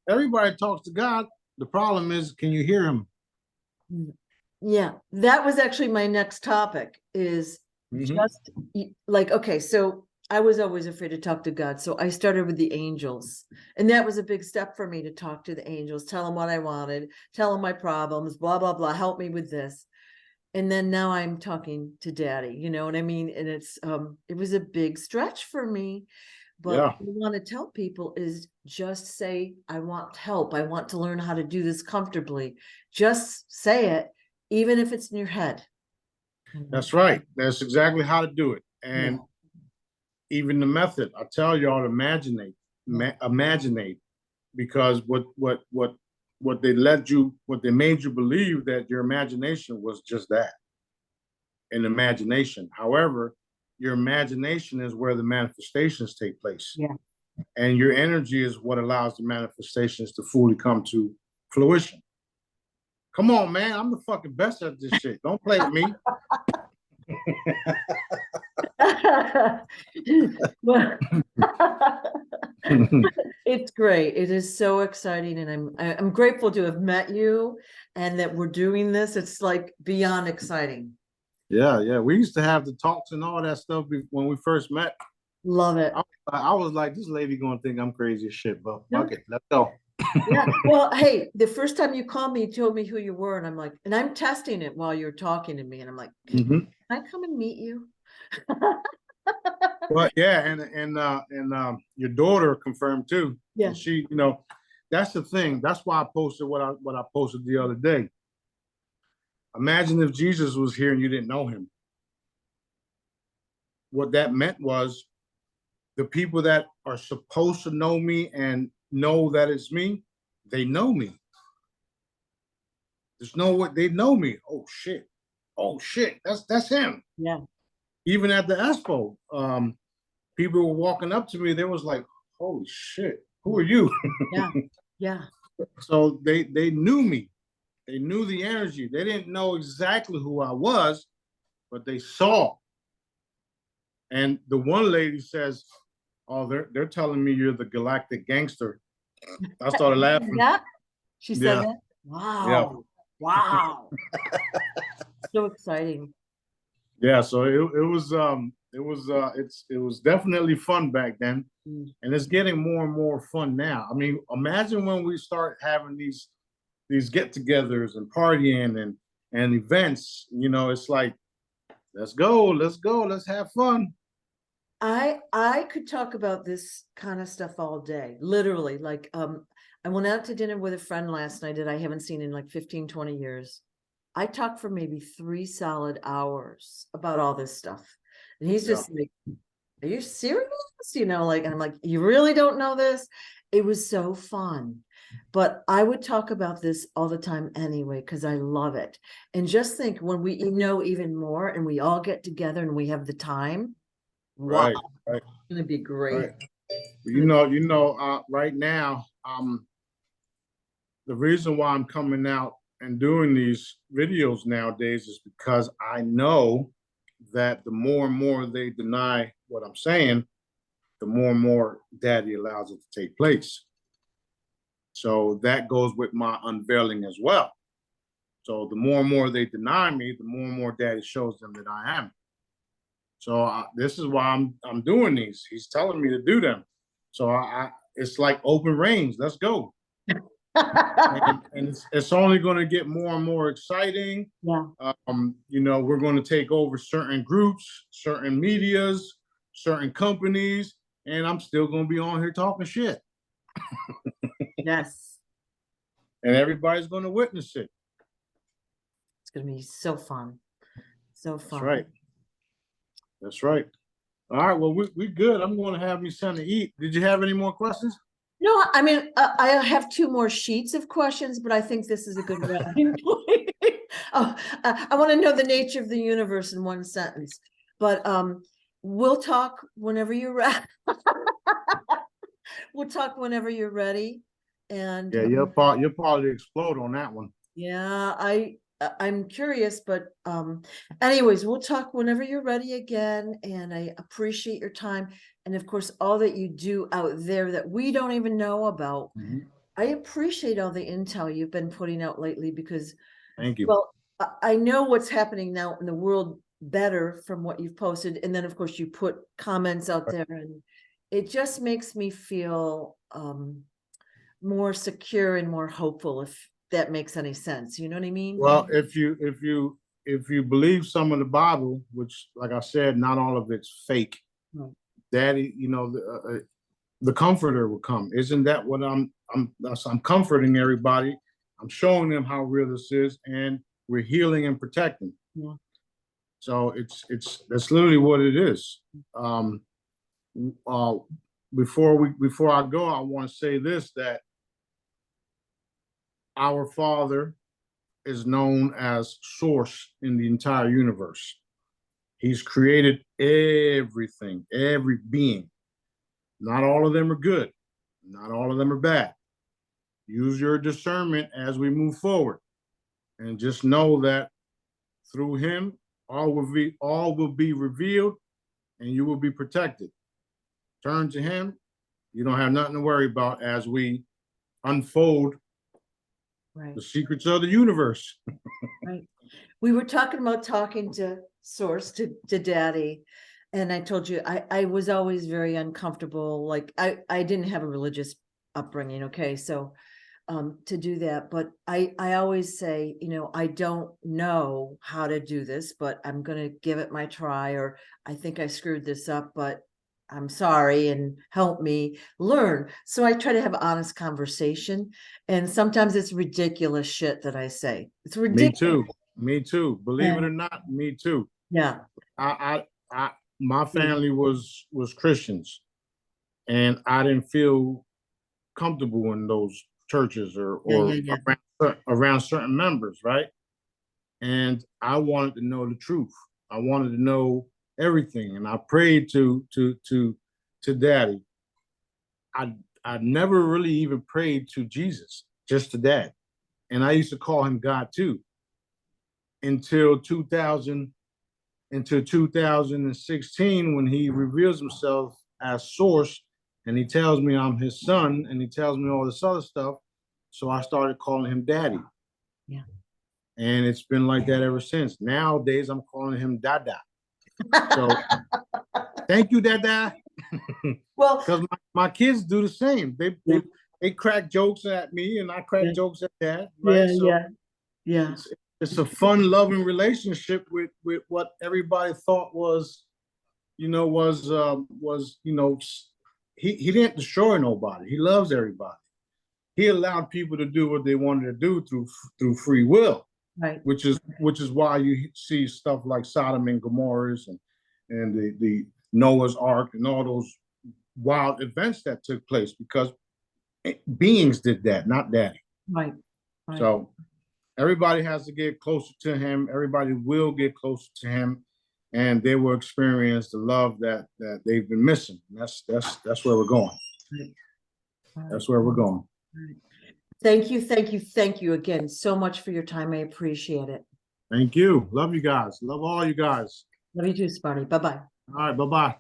Everybody talks to God. The problem is, can you hear him? Yeah, that was actually my next topic, is just like, okay, so I was always afraid to talk to God. So I started with the angels. And that was a big step for me, to talk to the angels, tell them what I wanted, tell them my problems, blah, blah, blah, help me with this. And then now I'm talking to Daddy, you know what I mean? And it was a big stretch for me. But what I want to tell people is just say, I want help. I want to learn how to do this comfortably. Just say it, even if it's in your head. That's right. That's exactly how to do it. And even the method, I tell y'all to imaginate, because what they made you believe, that your imagination was just that, an imagination. However, your imagination is where the manifestations take place. Yeah. And your energy is what allows the manifestations to fully come to fruition. Come on, man. I'm the fucking best at this shit. Don't play with me. Well, it's great. It is so exciting, and I'm grateful to have met you, and that we're doing this. It's like beyond exciting. Yeah. We used to have the talks and all that stuff when we first met. Love it. I was like, this lady gonna think I'm crazy as shit, but fuck it, let's go. Yeah. Well, hey, the first time you called me, you told me who you were, and I'm like, and I'm testing it while you're talking to me, and I'm like, can I come and meet you? Well, yeah, and your daughter confirmed too. Yeah. And she, that's the thing. That's why I posted what I posted the other day. Imagine if Jesus was here and you didn't know him. What that meant was, the people that are supposed to know me and know that it's me, they know me. They know me. Oh shit, that's him. Yeah. Even at the expo, people were walking up to me. They was like, holy shit, who are you? Yeah. So they knew me. They knew the energy. They didn't know exactly who I was, but they saw. And the one lady says, oh, they're telling me you're the galactic gangster. I started laughing. Yeah. She said that? Wow. Yeah. Wow. So exciting. Yeah, so it was it was definitely fun back then, Mm. and it's getting more and more fun now. I mean, imagine when we start having these get-togethers and partying and events. You know, it's like, let's go, let's have fun. I could talk about this kind of stuff all day, literally. Like, I went out to dinner with a friend last night that I haven't seen in like 15, 20 years. I talked for maybe 3 solid hours about all this stuff. And he's Yeah. just like, are you serious? You know, like, and I'm like, you really don't know this? It was so fun. But I would talk about this all the time anyway, because I love it. And just think, when we know even more and we all get together and we have the time, wow, Right, right, it's gonna be great. right. Right now, the reason why I'm coming out and doing these videos nowadays is because I know that the more and more they deny what I'm saying, the more and more Daddy allows it to take place. So that goes with my unveiling as well. So the more and more they deny me, the more and more Daddy shows them that I am. So this is why I'm doing these. He's telling me to do them. So it's like open range. Let's go. And it's only going to get more and more exciting. Yeah. We're going to take over certain groups, certain medias, certain companies, and I'm still going to be on here talking shit. Yes. And everybody's going to witness it. It's gonna be so fun. So fun. That's right. That's right. All right. Well, we good. I'm going to have you something to eat. Did you have any more questions? No, I mean, I have 2 more sheets of questions, but I think this is a good rounding point. Oh, I want to know the nature of the universe in 1 sentence, but we'll talk whenever you're ready. We'll talk whenever you're ready. And Yeah, you'll probably explode on that one. yeah, I'm curious, but anyways, we'll talk whenever you're ready again. And I appreciate your time. And of course, all that you do out there that we don't even know about. Mm-hmm. I appreciate all the intel you've been putting out lately, because, Thank you. well, I know what's happening now in the world better from what you've posted. And then of course you put comments out there, and it just makes me feel more secure and more hopeful, if that makes any sense. You know what I mean? Well, if you believe some of the Bible, which, like I said, not all of it's fake, Right. Daddy, the Comforter will come. Isn't that what I'm comforting everybody? I'm showing them how real this is, and we're healing and protecting. Yeah. So that's literally what it is. Before I go, I want to say this, that our Father is known as Source in the entire universe. He's created everything, every being. Not all of them are good. Not all of them are bad. Use your discernment as we move forward, and just know that through him, all will be revealed, and you will be protected. Turn to him. You don't have nothing to worry about as we unfold the secrets of the universe. Right. We were talking about talking to Source, to Daddy. And I told you, I was always very uncomfortable. Like I didn't have a religious upbringing. Okay. So to do that, but I always say, I don't know how to do this, but I'm going to give it my try, or I think I screwed this up, but I'm sorry, and help me learn. So I try to have honest conversation, and sometimes it's ridiculous shit that I say. It's ridiculous. Me too. Believe it or not, me too. Yeah. My family was Christians, and I didn't feel comfortable in those churches or around certain members, right? And I wanted to know the truth. I wanted to know everything, and I prayed to Daddy. I never really even prayed to Jesus, just to Dad, and I used to call him God too. Until 2016, when he reveals himself as Source, and he tells me I'm his son, and he tells me all this other stuff. So I started calling him Daddy. Yeah. And it's been like that ever since. Nowadays, I'm calling him Dada. So Thank you, Dada. Well, Because my kids do the same. They crack jokes at me, and I crack Yeah. jokks at Dad. Right? Yeah. It's a fun, loving relationship with what everybody thought was, you know, he didn't destroy nobody. He loves everybody. He allowed people to do what they wanted to do through free will. Right. Which is why you see stuff like Sodom and Gomorrah's and the Noah's Ark and all those wild events that took place, because beings did that, not Daddy. Right. Right. So everybody has to get closer to him. Everybody will get closer to him, and they will experience the love that they've been missing. That's where we're going. Right. That's where we're going. Right. Thank you again so much for your time. I appreciate it. Thank you. Love you guys. Love all you guys. Love you too, Smarty. Bye-bye. All right. Bye-bye.